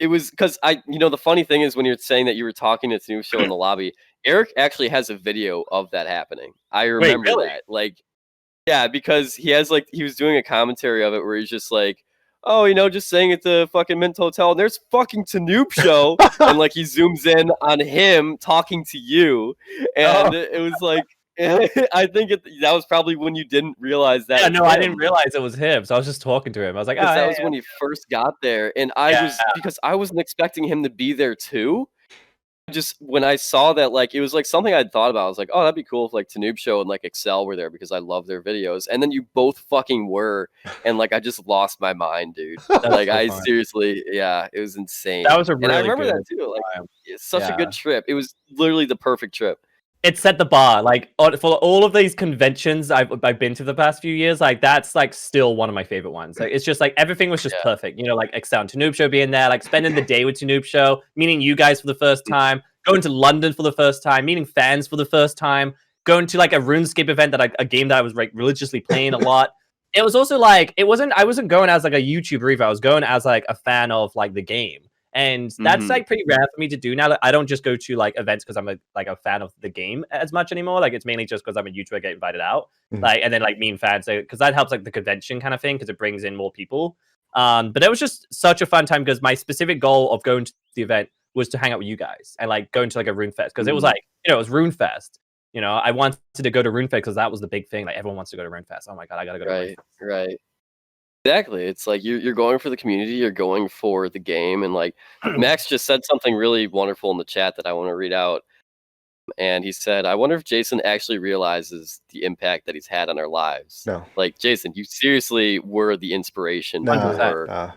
it was because the funny thing is when you're saying that you were talking to New Show in the lobby, Eric actually has a video of that happening. I remember really? that, like, yeah, because he was doing a commentary of it where he's just like, oh, just saying at the fucking Mint Hotel, and there's fucking Tanoop Show, and like he zooms in on him talking to you, and it was like, I think that was probably when you didn't realize that. Yeah, no, I didn't realize it was him, so I was just talking to him. I was like, because that hey, was when he first got there, and because I wasn't expecting him to be there too. Just when I saw that, like, it was like something I'd thought about. I was like, oh, that'd be cool if like Tanoop Show and like Excl were there because I love their videos. And then you both fucking were, and like I just lost my mind, dude. Like I seriously, yeah, it was insane. That was a really and I remember good that too. Like time. it's such a good trip. It was literally the perfect trip. It set the bar. Like for all of these conventions I've been to the past few years, like that's like still one of my favorite ones. Like it's just like everything was just perfect. Like Excel and Tanoop Show being there, like spending the day with Tanoop Show, meeting you guys for the first time, going to London for the first time, meeting fans for the first time, going to like a RuneScape event a game that I was like religiously playing a lot. It was also like I wasn't going as like a YouTuber either. I was going as like a fan of like the game. And that's like pretty rare for me to do now. Like, I don't just go to like events because I'm a fan of the game as much anymore. Like it's mainly just because I'm a YouTuber, get invited out, like, and then like meeting fans, because that helps like the convention kind of thing because it brings in more people. But it was just such a fun time because my specific goal of going to the event was to hang out with you guys and like going to like a Rune Fest because it was like it was Rune Fest. I wanted to go to Rune Fest because that was the big thing. Like everyone wants to go to Rune Fest. Oh my god, I gotta go to Rune Fest. Right. Exactly. It's like you're going for the community, you're going for the game, and like Max just said something really wonderful in the chat that I want to read out. And he said, I wonder if Jason actually realizes the impact that he's had on our lives. No. Like, Jason, you seriously were the inspiration for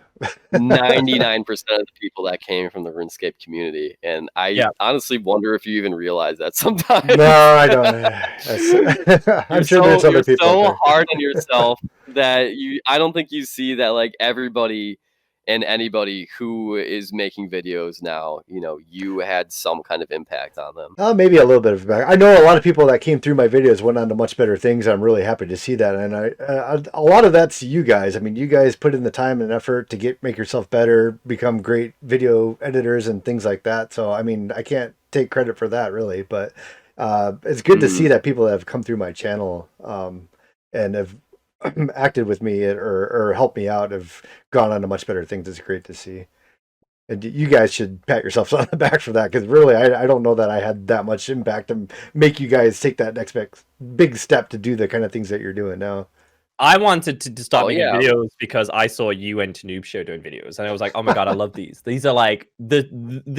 99% of the people that came from the RuneScape community. And I honestly wonder if you even realize that sometimes. No, I don't. I'm sure there's other people. You're so hard on yourself that I don't think you see that like everybody and anybody who is making videos now, you had some kind of impact on them. Maybe a little bit of impact. I know a lot of people that came through my videos went on to much better things. I'm really happy to see that. And a lot of that's you guys. I mean, you guys put in the time and effort to make yourself better, become great video editors and things like that. So, I mean, I can't take credit for that really, but it's good to see that people that have come through my channel and have acted with me or helped me out have gone on to much better things. It's great to see. And you guys should pat yourselves on the back for that, because really I don't know that I had that much impact and make you guys take that next big step to do the kind of things that you're doing now. I wanted to start making videos because I saw you and Tanoop Show doing videos, and I was like, oh my god, I love these. These are like there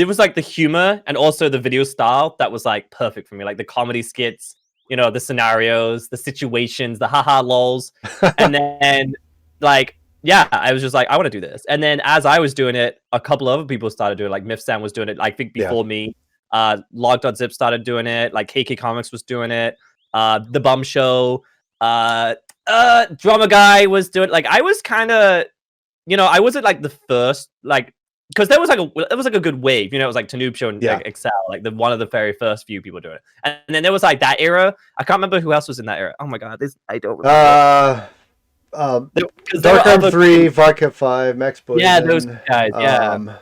was like the humor and also the video style that was like perfect for me, like the comedy skits, the scenarios, the situations, the haha lols, and then like I was just like, I want to do this. And then as I was doing it, a couple other people started doing it. Like Mifsam was doing it, I think before me. Log.zip started doing it. Like KK Comics was doing it. The Bum Show. Drummer Guy was doing it. Like I was kind of, I wasn't like the first, like, because there was like a good wave. It was like Tanoop Show and like Excl, like one of the very first few people doing it. And then there was like that era. I can't remember who else was in that era. Oh my god, I don't remember. Dark Arm 3, Vodka 5, Max Poison. Yeah, those guys. Yeah.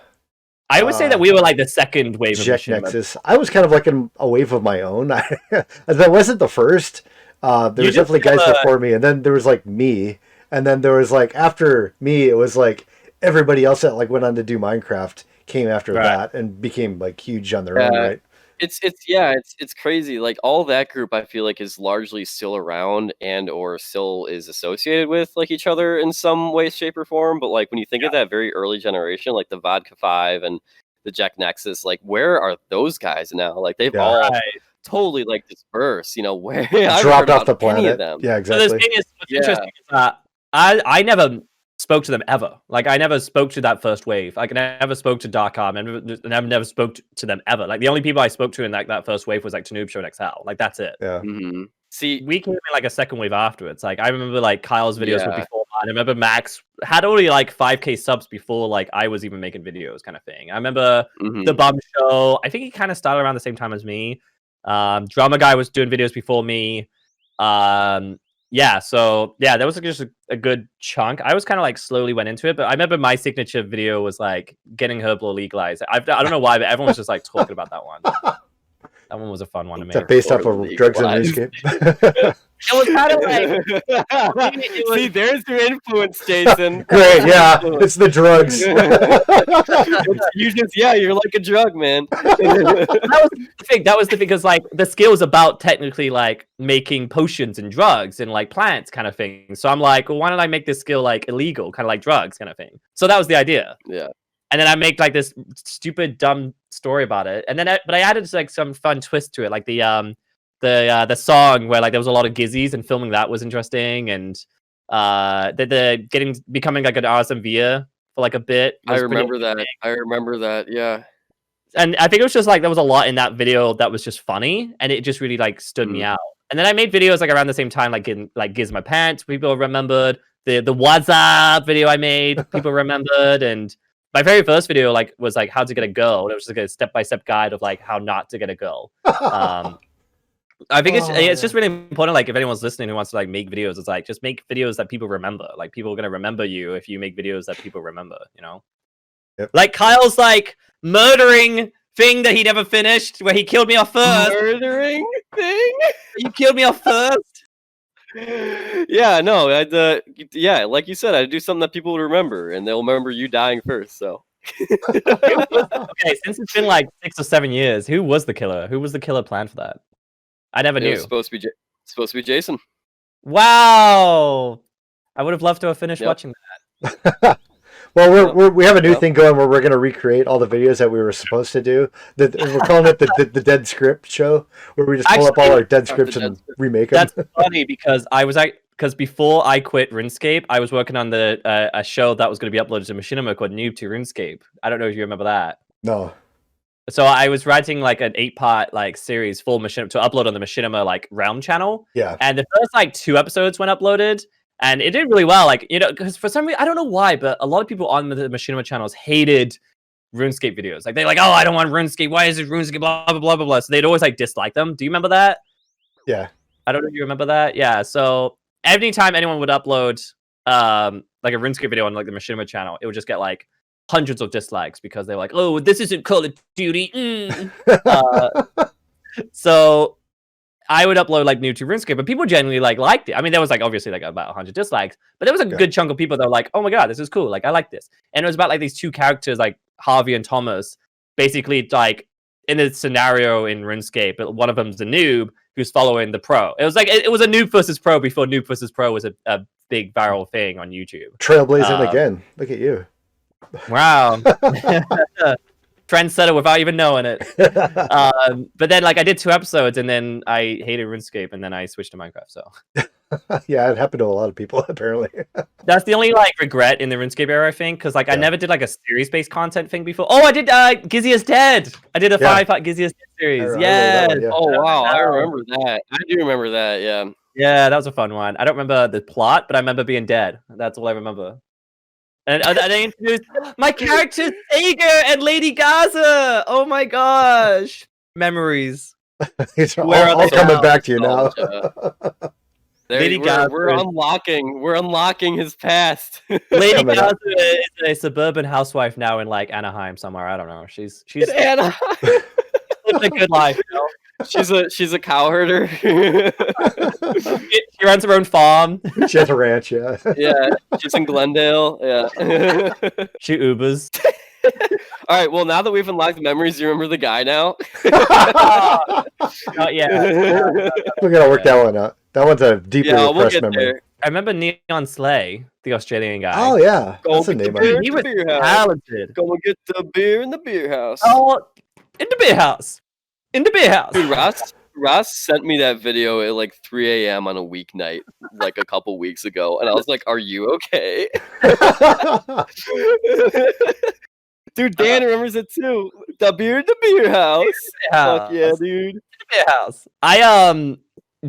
I would say that we were like the second wave of Jet Nexus. I was kind of like in a wave of my own. That wasn't the first. There was definitely guys before me, and then there was like me, and then there was like after me, it was like everybody else that like went on to do Minecraft came after that and became like huge on their own, right? It's crazy. Like all that group, I feel like is largely still around and or still is associated with like each other in some way, shape, or form. But like when you think of that very early generation, like the Vodka 5 and the Jack Nexus, like where are those guys now? Like they've all totally like dispersed. Where dropped off the planet. Them. Yeah, exactly. So the thing is, what's interesting is that I never spoke to them ever. Like I never spoke to that first wave. Like I never spoke to Dark Arm, and I never spoke to them ever. Like the only people I spoke to in like that first wave was like Tanoop Show and Excl. Like that's it. Yeah. Mm-hmm. See, we came in like a second wave afterwards. Like I remember like Kyle's videos were before I remember Max had only like 5K subs before like I was even making videos, kind of thing. I remember the Bum Show. I think he kind of started around the same time as me. Drama Guy was doing videos before me. Yeah, so yeah, that was like just a good chunk. I was kind of like slowly went into it, but I remember my signature video was like getting Herbal legalized. I don't know why, but everyone was just like talking about that one. That one was a fun one to Is make. that based off of drugs and RuneScape? It was kind of like See, there's your influence, Jason. Great, yeah, it's the drugs. You're like a drug, man. That was the thing, because like the skill is about technically like making potions and drugs and like plants kind of thing. So I'm like, well, why don't I make this skill like illegal, kind of like drugs kind of thing. So that was the idea. Yeah. And then I make like this stupid dumb story about it, and then but I added like some fun twist to it, like the song where like there was a lot of Gizzies, and filming that was interesting, and the becoming like an RSMVer for like a bit. I remember that. Yeah. And I think it was just like there was a lot in that video that was just funny, and it just really like stood me out. And then I made videos like around the same time, like in like Giz My Pants. People remembered the What's Up video I made. People remembered, and my very first video like was like how to get a girl. It was just like a step-by-step guide of like how not to get a girl. I think it's just really important. Like if anyone's listening who wants to like make videos, it's like just make videos that people remember. Like people are gonna remember you if you make videos that people remember. You know, like Kyle's like murdering thing that he never finished, where he killed me off first. Murdering thing? You killed me off first. Yeah, no, yeah, like you said, I'd do something that people would remember, and they'll remember you dying first. So, okay, since it's been like 6 or 7 years, who was the killer? Who was the killer plan for that? I never knew. It was supposed to be Jason. Wow, I would have loved to have finished watching that. Well, we have a new thing going where we're going to recreate all the videos that we were supposed to do. We're calling it the Dead Script Show, where we just pull up all our dead scripts and remake them. That's funny because because before I quit RuneScape, I was working on a show that was going to be uploaded to Machinima called Noob to RuneScape. I don't know if you remember that. No. So I was writing like an 8-part like series full Machinima to upload on the Machinima like Realm channel. Yeah. And the first like 2 episodes went uploaded. And it did really well, like, you know, because for some reason, I don't know why, but a lot of people on the Machinima channels hated RuneScape videos. Like, they're like, oh, I don't want RuneScape. Why is it RuneScape? Blah, blah, blah, blah, blah. So they'd always, like, dislike them. Do you remember that? Yeah. I don't know if you remember that. Yeah, so anytime anyone would upload, like, a RuneScape video on, like, the Machinima channel, it would just get, like, hundreds of dislikes because they're like, oh, this isn't Call of Duty. So I would upload like new to RuneScape, but people genuinely like liked it. I mean, there was like obviously like about 100 dislikes, but there was a good chunk of people that were like, "Oh my god, this is cool! Like, I like this." And it was about like these 2 characters, like Harvey and Thomas, basically like in a scenario in RuneScape. But one of them's a noob who's following the pro. It was like it was a noob versus pro before noob versus pro was a big viral thing on YouTube. Trailblazing again. Look at you. Wow. Trendsetter without even knowing it. But then like I did 2 episodes and then I hated RuneScape and then I switched to Minecraft. So yeah, it happened to a lot of people apparently. that's the only like regret in the RuneScape era, I think, because like I never did like a series-based content thing before. Oh, I did Gizzy is Dead. I did a 5-part Gizzy is Dead series. Yeah. Oh wow, I remember that. I do remember that. Yeah. Yeah, that was a fun one. I don't remember the plot, but I remember being dead. That's all I remember. And they introduced my characters, Sager and Lady Gazza. Oh my gosh. Memories. It's all coming back to you now. We're unlocking his past. Lady Gazza is a suburban housewife now in like Anaheim somewhere. I don't know. She's in Anaheim. living a good life, you know? She's a cow herder. She runs her own farm. She has a ranch, yeah. Yeah, she's in Glendale. Yeah. She Ubers. All right. Well, now that we've unlocked memories, you remember the guy now? Not yet. We're gonna work that one out. That one's a deeply repressed memory. There. I remember Neon Slay, the Australian guy. Oh yeah, that's the name of it. He was talented. Go and get the beer in the beer house. Oh, in the beer house. In the beer house. Dude, Ross sent me that video at like 3 a.m. on a weeknight, like a couple weeks ago, and I was like, "Are you okay?" Dude, Dan remembers it too. The beer in the beer house. Fuck yeah, dude. The beer house.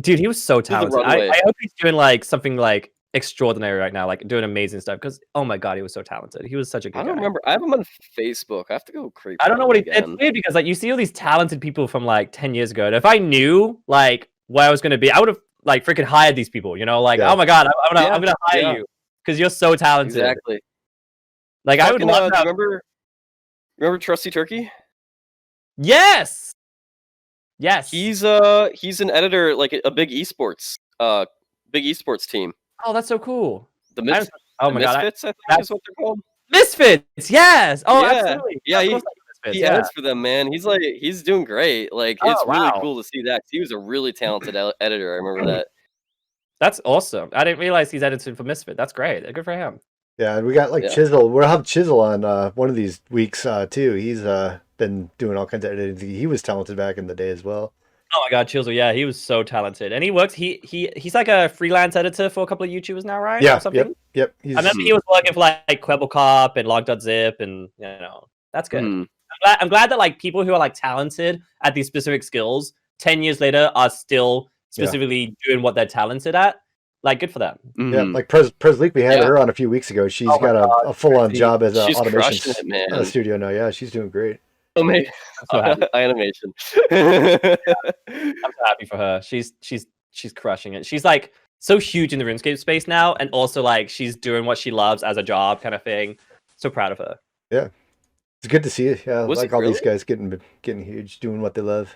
Dude, he was so talented. I hope he's doing like something like extraordinary right now, like doing amazing stuff. Because oh my god, he was so talented. He was such a good I don't guy. remember. I have him on Facebook. I have to go creep. I don't know on what him it's again. weird because like you see all these talented people from like 10 years ago. And if I knew like where I was gonna be, I would have like freaking hired these people. You know, like Yeah. oh my god, I'm Yeah, gonna hire yeah. you because you're so talented. Exactly. Like I would Fucking, love do to you have. remember Trusty Turkey? Yes. Yes. He's an editor, like a big esports team. Oh, that's so cool. The I Mis- oh the my god, Misfits, I think that's is what they're called. Misfits. Yes. Oh, Yeah, absolutely. yeah. Of He course I do Misfits. he Yeah. edits for them, man. He's doing great. Like it's Oh really wow. cool to see that. 'Cause he was a really talented editor. I remember that. That's awesome. I didn't realize he's edited for Misfit. That's great. Good for him. Yeah, and we got like Yeah. Chisel. We'll have Chisel on one of these weeks too. He's been doing all kinds of editing. He was talented back in the day as well. Oh my god, Chisel. Yeah, he was so talented, and he works. He's like a freelance editor for a couple of YouTubers now, right? Yeah. Or something. Yep. He's, I remember he was working for like Kwebbelkop and Log.zip, and you know that's good. Hmm. I'm glad that like people who are like talented at these specific skills 10 years later are still specifically doing what they're talented at. Like, good for them. Yeah, Mhm. like Pres Leak, we had Yeah. her on a few weeks ago. She's Oh my got God, a full on Prez job as an She's automation crushing it, man. studio now. Yeah, she's doing great. Oh, man. I'm so happy. Animation. I'm so happy for her. She's crushing it. She's like so huge in the RuneScape space now, and also like she's doing what she loves as a job, kind of thing. So proud of her. It's good to see it. Yeah, Was like it all these really? guys getting huge, doing what they love,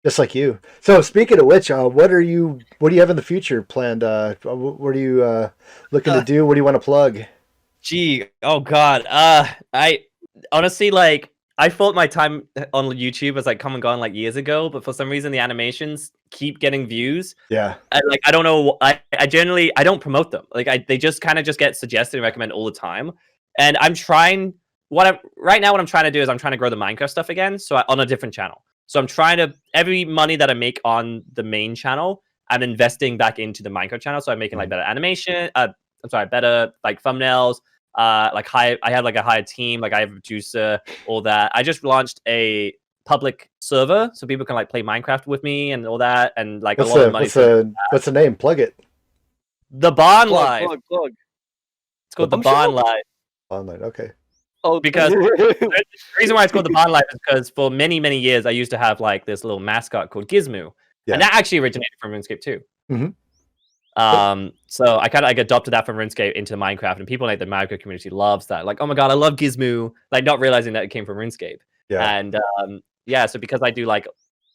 just like you. So speaking of which, what do you have in the future planned? What are you looking to do? What do you want to plug? Gee, oh god. I honestly like I thought my time on YouTube was like come and gone like years ago, but for some reason the animations keep getting views. Yeah, Like I don't know. I generally I don't promote them. Like they just kind of just get suggested and recommended all the time. And I'm trying. What I'm trying to do is I'm trying to grow the Minecraft stuff again. So on a different channel. So I'm trying to every money that I make on the main channel, I'm investing back into the Minecraft channel. So I'm making like better animation. I'm sorry, better like thumbnails. Like I have like a higher team. Like I have a producer. All that. I just launched a public server so people can like play Minecraft with me and all that. And like what's a lot of money. what's the name? Plug it The Bond Live. Plug. It's called the I'm Bond sure- Live. online. Okay. Oh, Because the reason why it's called the Bond Life is because for many, many years I used to have like this little mascot called Gizmo. Yeah. And that actually originated from RuneScape too. Mhm. So I kind of like adopted that from RuneScape into Minecraft, and people like the Minecraft community loves that. Like, oh my god, I love Gizmo, like not realizing that it came from RuneScape. Yeah. And yeah, so because I do like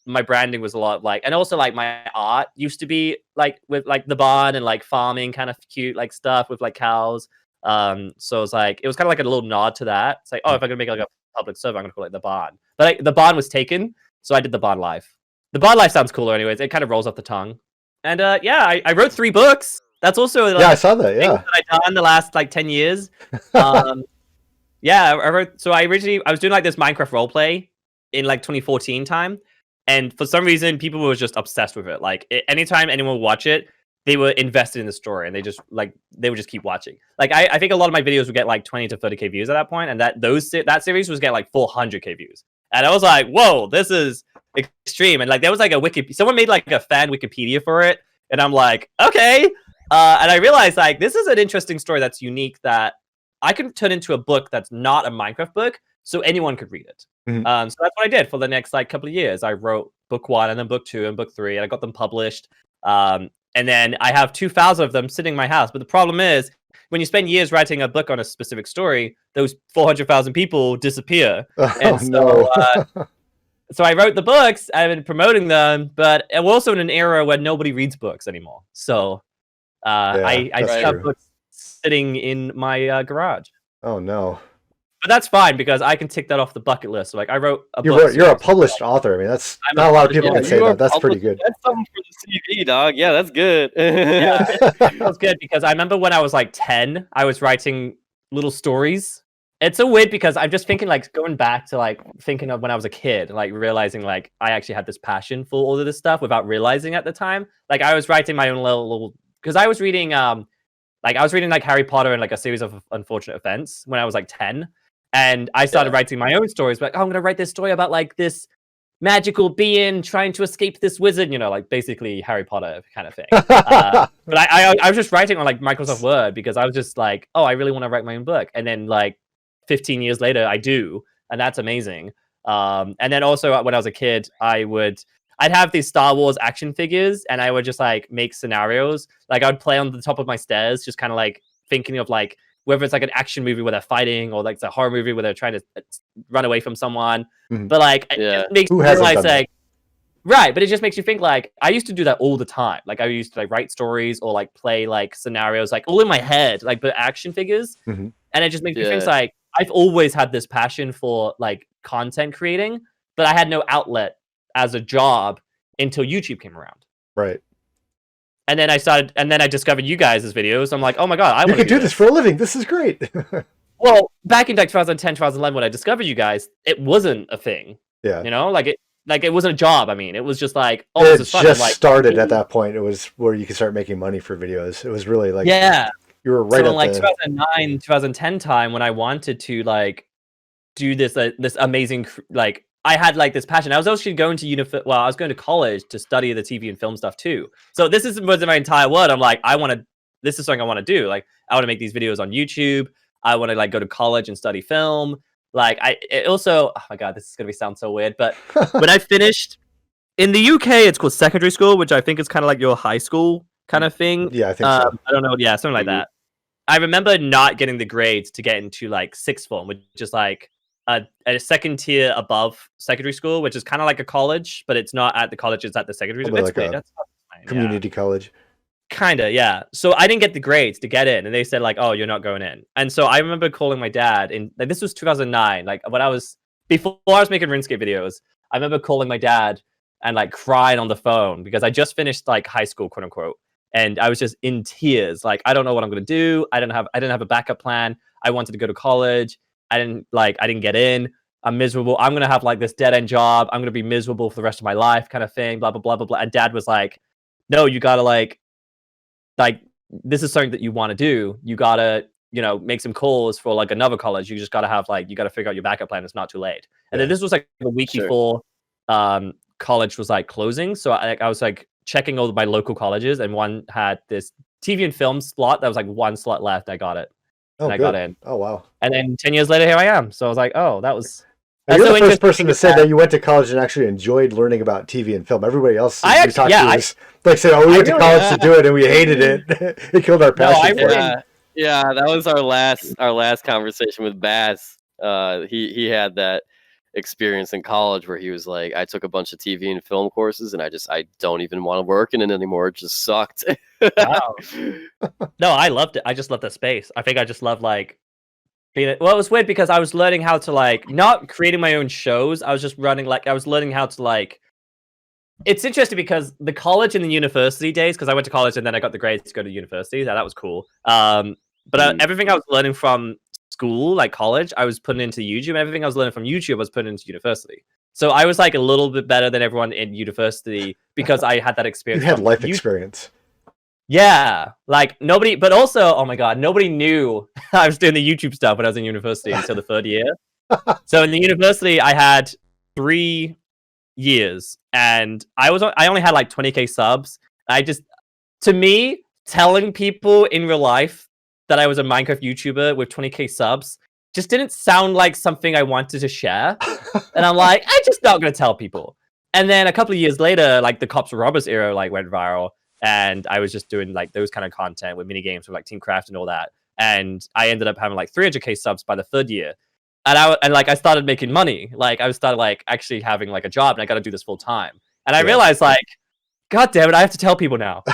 my branding was a lot like, and also like my art used to be like with like the barn and like farming kind of cute like stuff with like cows. So it's like it was kind of like a little nod to that. It's like, oh, if I'm gonna make like a public server, I'm gonna call it the barn. But like the barn was taken, so I did the Barn Life. The Barn Life sounds cooler, anyways. It kind of rolls off the tongue. And yeah, I wrote 3 books. That's also like, Yeah, I saw that. things Yeah. that I've done the last like 10 years. Yeah, I wrote. So I was doing like this Minecraft roleplay in like 2014 time, and for some reason people were just obsessed with it. Like anytime anyone would watch it, they were invested in the story, and they would just keep watching. Like I think a lot of my videos would get like 20 to 30k views at that point, and that series was getting like 400k views, and I was like, whoa, this is extreme. And like there was like someone made like a fan Wikipedia for it, and I'm like, okay. And I realized like this is an interesting story that's unique that I can turn into a book that's not a Minecraft book, so anyone could read it. Mhm. So that's what I did for the next like couple of years. I wrote book 1 and then book 2 and book 3, and I got them published. And then I have 2,000 of them sitting in my house. But the problem is, when you spend years writing a book on a specific story, those 400,000 people disappear. Oh And so, no. So I wrote the books. I've been promoting them, but we're also in an era where nobody reads books anymore. So I that's still have true. books sitting in my garage. Oh no. But that's fine because I can tick that off the bucket list. Like I wrote a book. You're a published author. I mean, that's I'm not a a lot of people published can author. say that. That's pretty good. That's something for the CV, dog. Yeah, that's good. Yeah, it was good because I remember when I was like 10, I was writing little stories. It's so weird because I'm just thinking like going back to like thinking of when I was a kid, like realizing like I actually had this passion for all of this stuff without realizing at the time. Like I was writing my own little because I was reading like Harry Potter and like a series of unfortunate events when I was like 10. And I started writing my own stories, like, oh, I'm gonna write this story about like this magical being trying to escape this wizard, you know, like basically Harry Potter kind of thing. But I was just writing on like Microsoft Word because I was just like, oh, I really want to write my own book. And then like 15 years later, I do, and that's amazing. And then also when I was a kid, I'd have these Star Wars action figures, and I would just like make scenarios. Like I would play on the top of my stairs, just kind of like thinking of like whether it's like an action movie where they're fighting, or like it's a horror movie where they're trying to run away from someone. But like, it just makes you realize like, right, but it just makes you think like, I used to do that all the time. Like I used to like write stories or like play like scenarios, like all in my head, like the action figures. And it just makes me think like, I've always had this passion for like content creating, but I had no outlet as a job until YouTube came around. Right. And then I discovered you guys' videos. I'm like, oh my God, you can do this for a living. This is great. Well, back in like 2010, 2011, when I discovered you guys, it wasn't a thing. Yeah. You know, like it wasn't a job. I mean, it was just like, oh, it this is fun. just like, started at that point. It was where you could start making money for videos. It was really like, yeah, you were right so at in like the 2009, 2010 time when I wanted to like do this this amazing like I had like this passion. I was actually going to I was going to college to study the TV and film stuff too. So this was my entire world. I'm like, this is something I want to do. Like I want to make these videos on YouTube. I want to like go to college and study film. Like it also, oh my God, this is going to sound so weird, but when I finished in the UK, it's called secondary school, which I think is kind of like your high school kind of thing. Yeah, I think so. I don't know. Yeah, something like that. I remember not getting the grades to get into like sixth form, which is like a second tier above secondary school, which is kind of like a college, but it's not at the college, it's at the secondary school. It's like weird. That's community college. Kinda, yeah. So I didn't get the grades to get in, and they said like, "Oh, you're not going in." And so I remember calling my dad, and like, this was 2009, like when before I was making RuneScape videos. I remember calling my dad and like crying on the phone because I just finished like high school, quote unquote, and I was just in tears. Like I don't know what I'm gonna do. I didn't have a backup plan. I wanted to go to college. I didn't get in. I'm miserable. I'm gonna have like this dead end job. I'm gonna be miserable for the rest of my life, kind of thing. Blah blah blah blah blah. And dad was like, "No, you gotta like this is something that you want to do. You gotta, you know, make some calls for like another college. You just gotta have like you gotta figure out your backup plan. It's not too late." And then this was like a week before college was like closing. So I was like checking all my local colleges, and one had this TV and film slot that was like one slot left. I got it. Oh, I got in. Oh, wow. And then 10 years later, here I am. So I was like, oh, that's you're the first person to say that you went to college and actually enjoyed learning about TV and film. Everybody else we talked to was like, say, "Oh, we went to college to do it, and we hated it. It killed our passion." Yeah, that was our last conversation with Bass. He had that experience in college where he was like, I took a bunch of TV and film courses, and I don't even want to work in it anymore. It just sucked. Wow. No, I loved it. I just loved the space. I think I just love like being. Well, it was weird because I was learning how to like not creating my own shows. I was just running I was learning how to like. It's interesting because the college and the university days, because I went to college and then I got the grades to go to university. That was cool. But everything I was learning from school, like college, I was putting into YouTube. And everything I was learning from YouTube was put into university. So I was like a little bit better than everyone in university because I had that experience. You had life experience. Yeah, like nobody, but also, oh my God, nobody knew I was doing the YouTube stuff when I was in university until the third year. So in the university, I had 3 years, and I only had like 20K subs. To me, telling people in real life that I was a Minecraft YouTuber with 20K subs just didn't sound like something I wanted to share. And I'm like, I'm just not gonna tell people. And then a couple of years later, like the Cops and Robbers era like went viral. And I was just doing like those kind of content with mini games with like Teamcraft and all that. And I ended up having like 300K subs by the third year. And I started making money. Like I started like actually having like a job, and I got to do this full time. And I realized like, God damn it, I have to tell people now.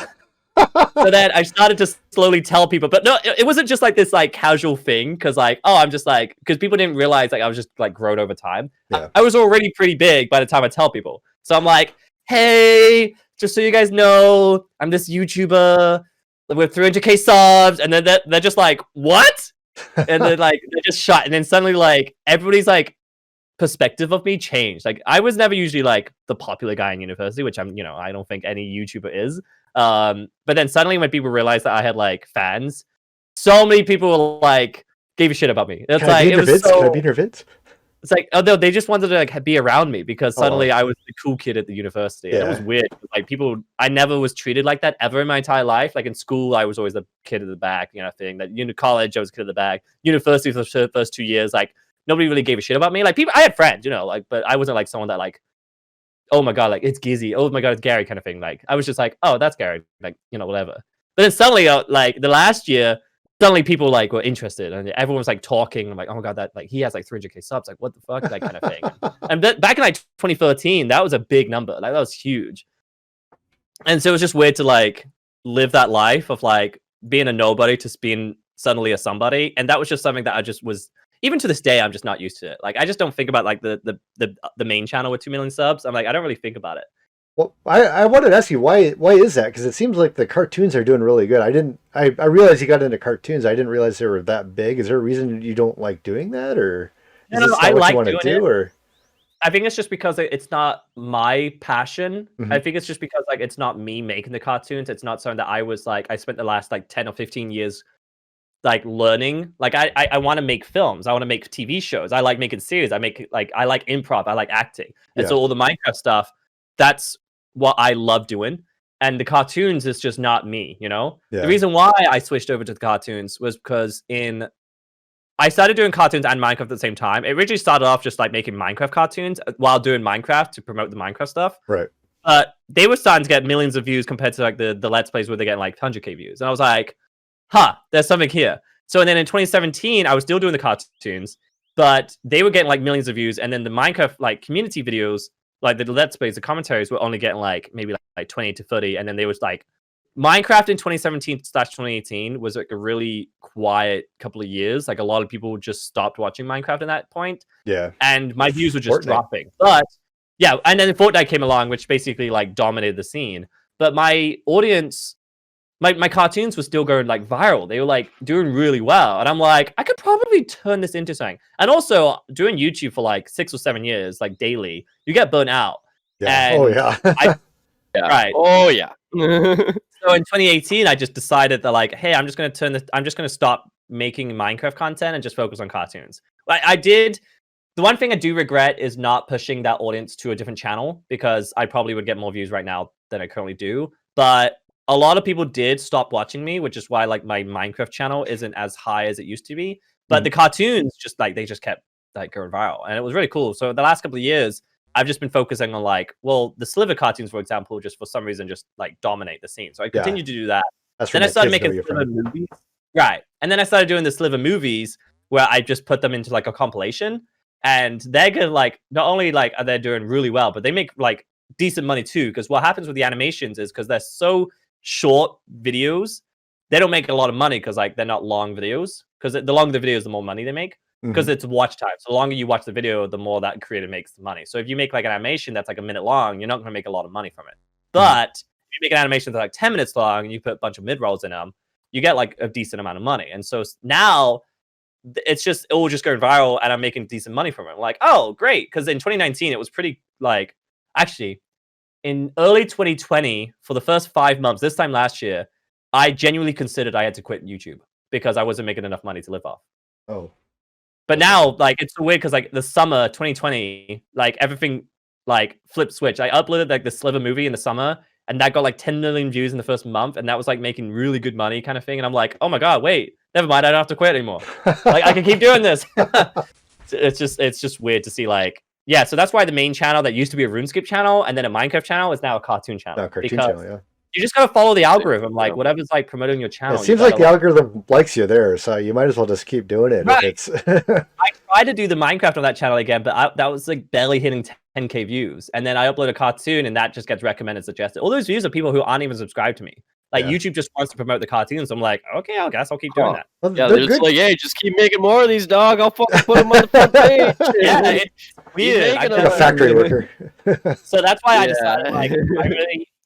So then I started to slowly tell people, but no, it wasn't just like this like casual thing. Cause like, oh, I'm just like, cause people didn't realize like I was just like grown over time. Yeah. I was already pretty big by the time I tell people. So I'm like, hey, just so you guys know, I'm this YouTuber with 300K subs. And then they're just like, what? And then like, they're just shot. And then suddenly like, everybody's like, perspective of me changed. Like, I was never usually like the popular guy in university, which I'm, I don't think any YouTuber is. But then suddenly when people realized that I had like fans, so many people were like, gave a shit about me. It's like, Can I be in your vids? It's like, oh no, they just wanted to like be around me because Oh, wow. suddenly I was the cool kid at the university, and it was Yeah. weird. Like I never was treated like that ever in my entire life. Like in school, I was always the kid at the back, thing. That college, I was the kid at the back. University for the first 2 years, like nobody really gave a shit about me. Like I had friends, like, but I wasn't like someone that like, oh my god, like it's Gizzy, oh my god, it's Gary kind of thing. Like I was just like, oh, that's Gary, like whatever. But then suddenly, like the last year, suddenly people like were interested, and everyone was like talking. I'm like, oh my god, that like he has like 300K subs, like what the fuck, that kind of thing. And back in like 2013, that was a big number, like that was huge. And so it was just weird to like live that life of like being a nobody to being suddenly a somebody, and that was just something that I just was. Even to this day, I'm just not used to it. Like I just don't think about like the main channel with 2 million subs. I'm like, I don't really think about it. Well, I wanted to ask you why is that? Because it seems like the cartoons are doing really good. I realized you got into cartoons. I didn't realize they were that big. Is there a reason you don't like doing that, or is No, this I not what like you want to doing do? it. Or I think it's just because it's not my passion. Mhm. I think it's just because like it's not me making the cartoons. It's not something that I spent the last like 10 or 15 years like learning. Like I want to make films. I want to make TV shows. I like making series. I like improv. I like acting. And so Yeah. all the Minecraft stuff, that's what I love doing. And the cartoons is just not me, The Yeah. reason why I switched over to the cartoons was because I started doing cartoons and Minecraft at the same time. It originally started off just like making Minecraft cartoons while doing Minecraft to promote the Minecraft stuff. Right. But they were starting to get millions of views compared to like the Let's Plays where they get like 100K views. And I was like, there's something here. So and then in 2017, I was still doing the cartoons, but they were getting like millions of views. And then the Minecraft like community videos, like the Let's Plays, the commentaries were only getting like maybe like 20 to 30. And then there was like Minecraft in 2017/2018 was like a really quiet couple of years. Like a lot of people just stopped watching Minecraft at that point. Yeah. And my views were just Fortnite. dropping. But yeah, and then Fortnite came along, which basically like dominated the scene. But my audience, my cartoons were still going like viral. They were like doing really well. And I'm like, I could probably turn this into something. And also doing YouTube for like 6 or 7 years, like daily, you get burnt out. Yeah. And Oh yeah. Yeah. Right. Oh yeah. So in 2018, I just decided that like, hey, I'm just gonna stop making Minecraft content and just focus on cartoons. I did. The one thing I do regret is not pushing that audience to a different channel because I probably would get more views right now than I currently do. But a lot of people did stop watching me, which is why like my Minecraft channel isn't as high as it used to be. But the cartoons just like they just kept like going viral, and it was really cool. So the last couple of years, I've just been focusing on like, well, the Sliver cartoons, for example, just for some reason just like dominate the scene. So I continued to do that. That's Then where I my started kids know making you Sliver from. movies. Right. And then I started doing the Sliver movies where I just put them into like a compilation. And they're gonna like not only like are they doing really well, but they make like decent money too. Because what happens with the animations is because they're so short videos, they don't make a lot of money because like they're not long videos. Because the longer the videos, the more money they make. Because it's watch time. So the longer you watch the video, the more that creator makes the money. So if you make like an animation that's like a minute long, you're not gonna make a lot of money from it. But if you make an animation that's like 10 minutes long and you put a bunch of mid rolls in them, you get like a decent amount of money. And so now it's just it will just go viral and I'm making decent money from it. I'm like, oh, great. Because in 2019, it was pretty like actually in early 2020, for the first 5 months, this time last year, I genuinely considered I had to quit YouTube because I wasn't making enough money to live off. Oh. But now, like, it's so weird because like the summer 2020, like everything like flipped switch. I uploaded like the Sliver movie in the summer, and that got like 10 million views in the first month, and that was like making really good money kind of thing. And I'm like, oh my god, wait, never mind, I don't have to quit anymore. Like I can keep doing this. It's just weird to see like yeah. So that's why the main channel that used to be a RuneScape channel and then a Minecraft channel is now a cartoon channel. No, cartoon because channel, yeah. you just gotta follow the algorithm. Like whatever's like promoting your channel. It seems like the algorithm likes you there, so you might as well just keep doing it. Right. If it's I tried to do the Minecraft on that channel again, but that was like barely hitting 10K views. And then I upload a cartoon, and that just gets recommended, suggested. All those views are people who aren't even subscribed to me. Like YouTube just wants to promote the cartoons. So I'm like, okay, I guess I'll keep doing that. Well, yeah, they're just like, hey, just keep making more of these, dog. I'll fucking put them on the front page. Yeah, it's weird. like a factory worker. So that's why I decided, like,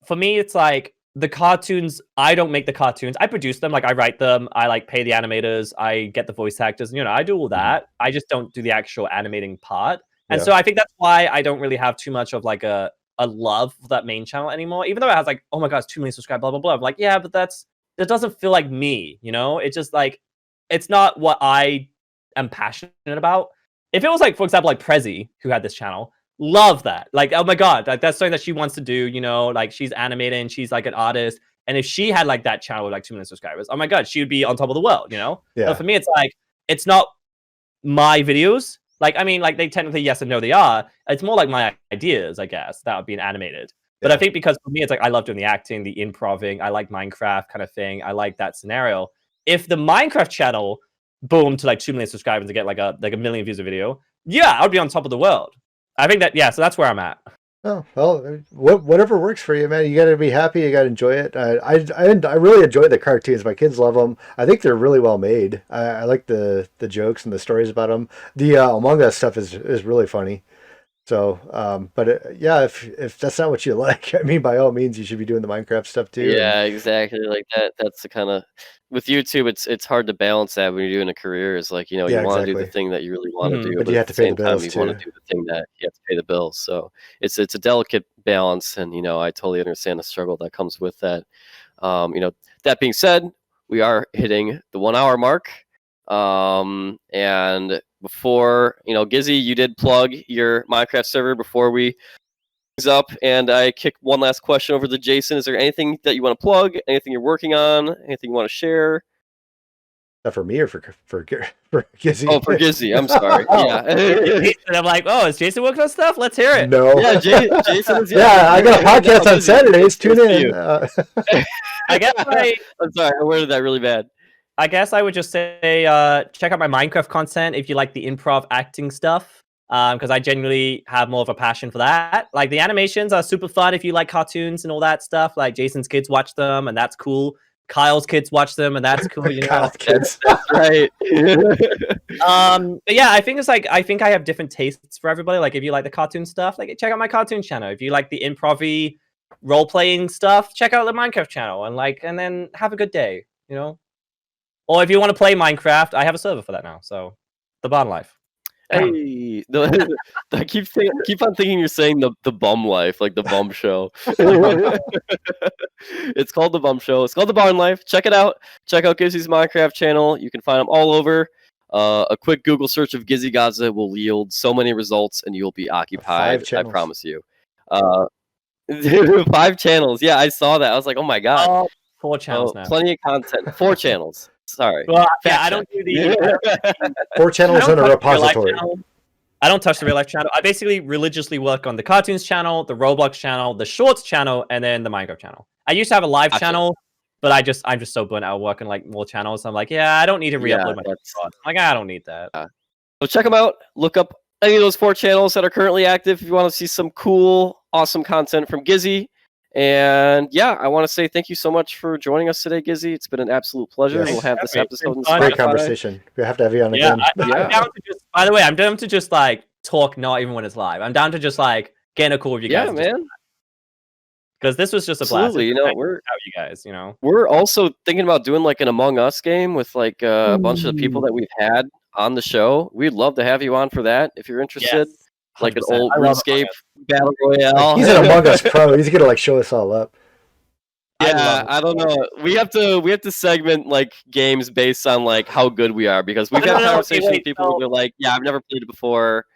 for me, it's like the cartoons. I don't make the cartoons. I produce them. Like, I write them. I like pay the animators. I get the voice actors. I do all that. I just don't do the actual animating part. And so I think that's why I don't really have too much of like a love for that main channel anymore. Even though it has like, oh my god, it's 2 million subscribers, blah blah blah. I'm like, yeah, but that doesn't feel like me. It's just like it's not what I am passionate about. if it was like, for example, like Prezi, who had this channel, love that. Like, oh my god, like that's something that she wants to do. You know, like she's animating, she's like an artist, and if she had like that channel with like 2 million subscribers, oh my god, she would be on top of the world. You know. Yeah. But for me, it's like it's not my videos. Like, I mean, like they technically yes and no, they are. It's more like my ideas, I guess, that would be animated. But I think because for me, it's like I love doing the acting, the improving. I like Minecraft kind of thing. I like that scenario. If the Minecraft channel boomed to like 2 million subscribers to get like a million views a video, yeah, I would be on top of the world. I think that so that's where I'm at. Oh well, whatever works for you, man. You got to be happy. You got to enjoy it. I really enjoy the cartoons. My kids love them. I think they're really well made. I like the jokes and the stories about them. The Among Us stuff is really funny. So, but yeah, if that's not what you like, I mean, by all means, you should be doing the Minecraft stuff too. Yeah, exactly. Like that's the kind of with YouTube. It's hard to balance that when you're doing a career. It's like you Yeah, want to do the exactly. thing that you really want to do, But but you at have to the pay the same time, bills you want too. to do the thing that you have to pay the bills. So it's a delicate balance, and I totally understand the struggle that comes with that. That being said, we are hitting the 1 hour mark. And before Gizzy, you did plug your Minecraft server before we up, and I kick one last question over to Jason. Is there anything that you want to plug? Anything you're working on? Anything you want to share? For me or for Gizzy? Oh, for Gizzy. I'm sorry. Yeah. And I'm like, oh, is Jason working on stuff? Let's hear it. No. Yeah, Jason is. Yeah, I got a podcast on Saturdays. Tune in. I guess I'm sorry. I worded that really bad. I guess I would just say check out my Minecraft content if you like the improv acting stuff. Because I genuinely have more of a passion for that. Like the animations are super fun if you like cartoons and all that stuff. Like Jason's kids watch them, and that's cool. Kyle's kids watch them, and that's cool. You know, Kyle's kids. That's right. But yeah, I think I have different tastes for everybody. Like if you like the cartoon stuff, like check out my cartoon channel. If you like the improv-y role playing stuff, check out the Minecraft channel, and then have a good day. You know, or if you want to play Minecraft, I have a server for that now. So the Barn Life. Hey, I keep on thinking you're saying the bum life, like the bum show. It's called the bum show. It's called the Barn Life. Check it out. Check out Gizzy's Minecraft channel. You can find them all over. A quick Google search of Gizzy Gazza will yield so many results, and you'll be occupied. I promise you. 5 channels. Yeah, I saw that. I was like, oh my god. 4 channels now. Plenty of content. 4 channels. Sorry. Well, yeah, I don't do the 4 channels in a repository. I don't touch the real life channel. I basically religiously work on the cartoons channel, the Roblox channel, the shorts channel, and then the Minecraft channel. I used to have a live channel, but I'm just so burnt out working like more channels. So I'm like, yeah, I don't need to re-upload my I'm like, I don't need that. So check them out. Look up any of those 4 channels that are currently active if you want to see some cool, awesome content from Gizzy. And yeah, I want to say thank you so much for joining us today, Gizzy. It's been an absolute pleasure. Yes. We'll have this episode. Great conversation. We have to have you on again. I'm down to just. By the way, I'm down to just like talk, not even when it's live. I'm down to just like getting a call with you guys. Yeah, man. Because this was just a blast. Absolutely, we're out, you guys. We're also thinking about doing like an Among Us game with like a bunch of the people that we've had on the show. We'd love to have you on for that if you're interested. Yes. Like an old RuneScape battle royale. He's an Among Us pro. He's gonna like show us all up. Yeah, I don't know. We have to segment like games based on like how good we are because we've had conversations with people who are like, yeah, I've never played it before.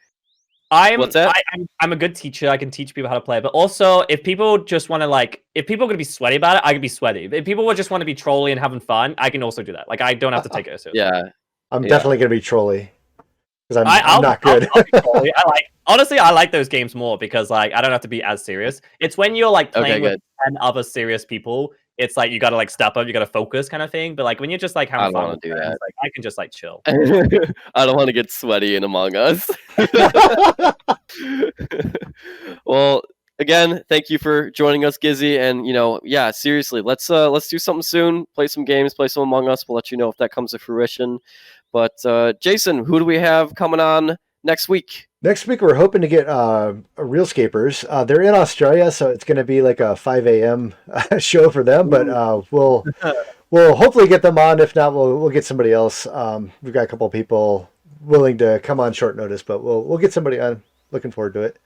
What's that? I'm a good teacher. I can teach people how to play. But also, if people just want to if people are gonna be sweaty about it, I can be sweaty. If people would just want to be trolly and having fun, I can also do that. Like I don't have to take it seriously. Yeah, I'm definitely gonna be trolly because I'm not good. I'll be trolly. Honestly, I like those games more because like I don't have to be as serious. It's when you're like playing with 10 other serious people. It's like you gotta like step up, you gotta focus, kind of thing. But like when you're just like having fun, do that. Like I can just like chill. I don't want to get sweaty in Among Us. Well, again, thank you for joining us, Gizzy. And yeah, seriously, let's do something soon. Play some games, play some Among Us. We'll let you know if that comes to fruition. But Jason, who do we have coming on next week? Next week, we're hoping to get Realscapers. They're in Australia, so it's going to be like a 5 a.m. show for them. But we'll hopefully get them on. If not, we'll get somebody else. We've got a couple of people willing to come on short notice, but we'll get somebody on. Looking forward to it.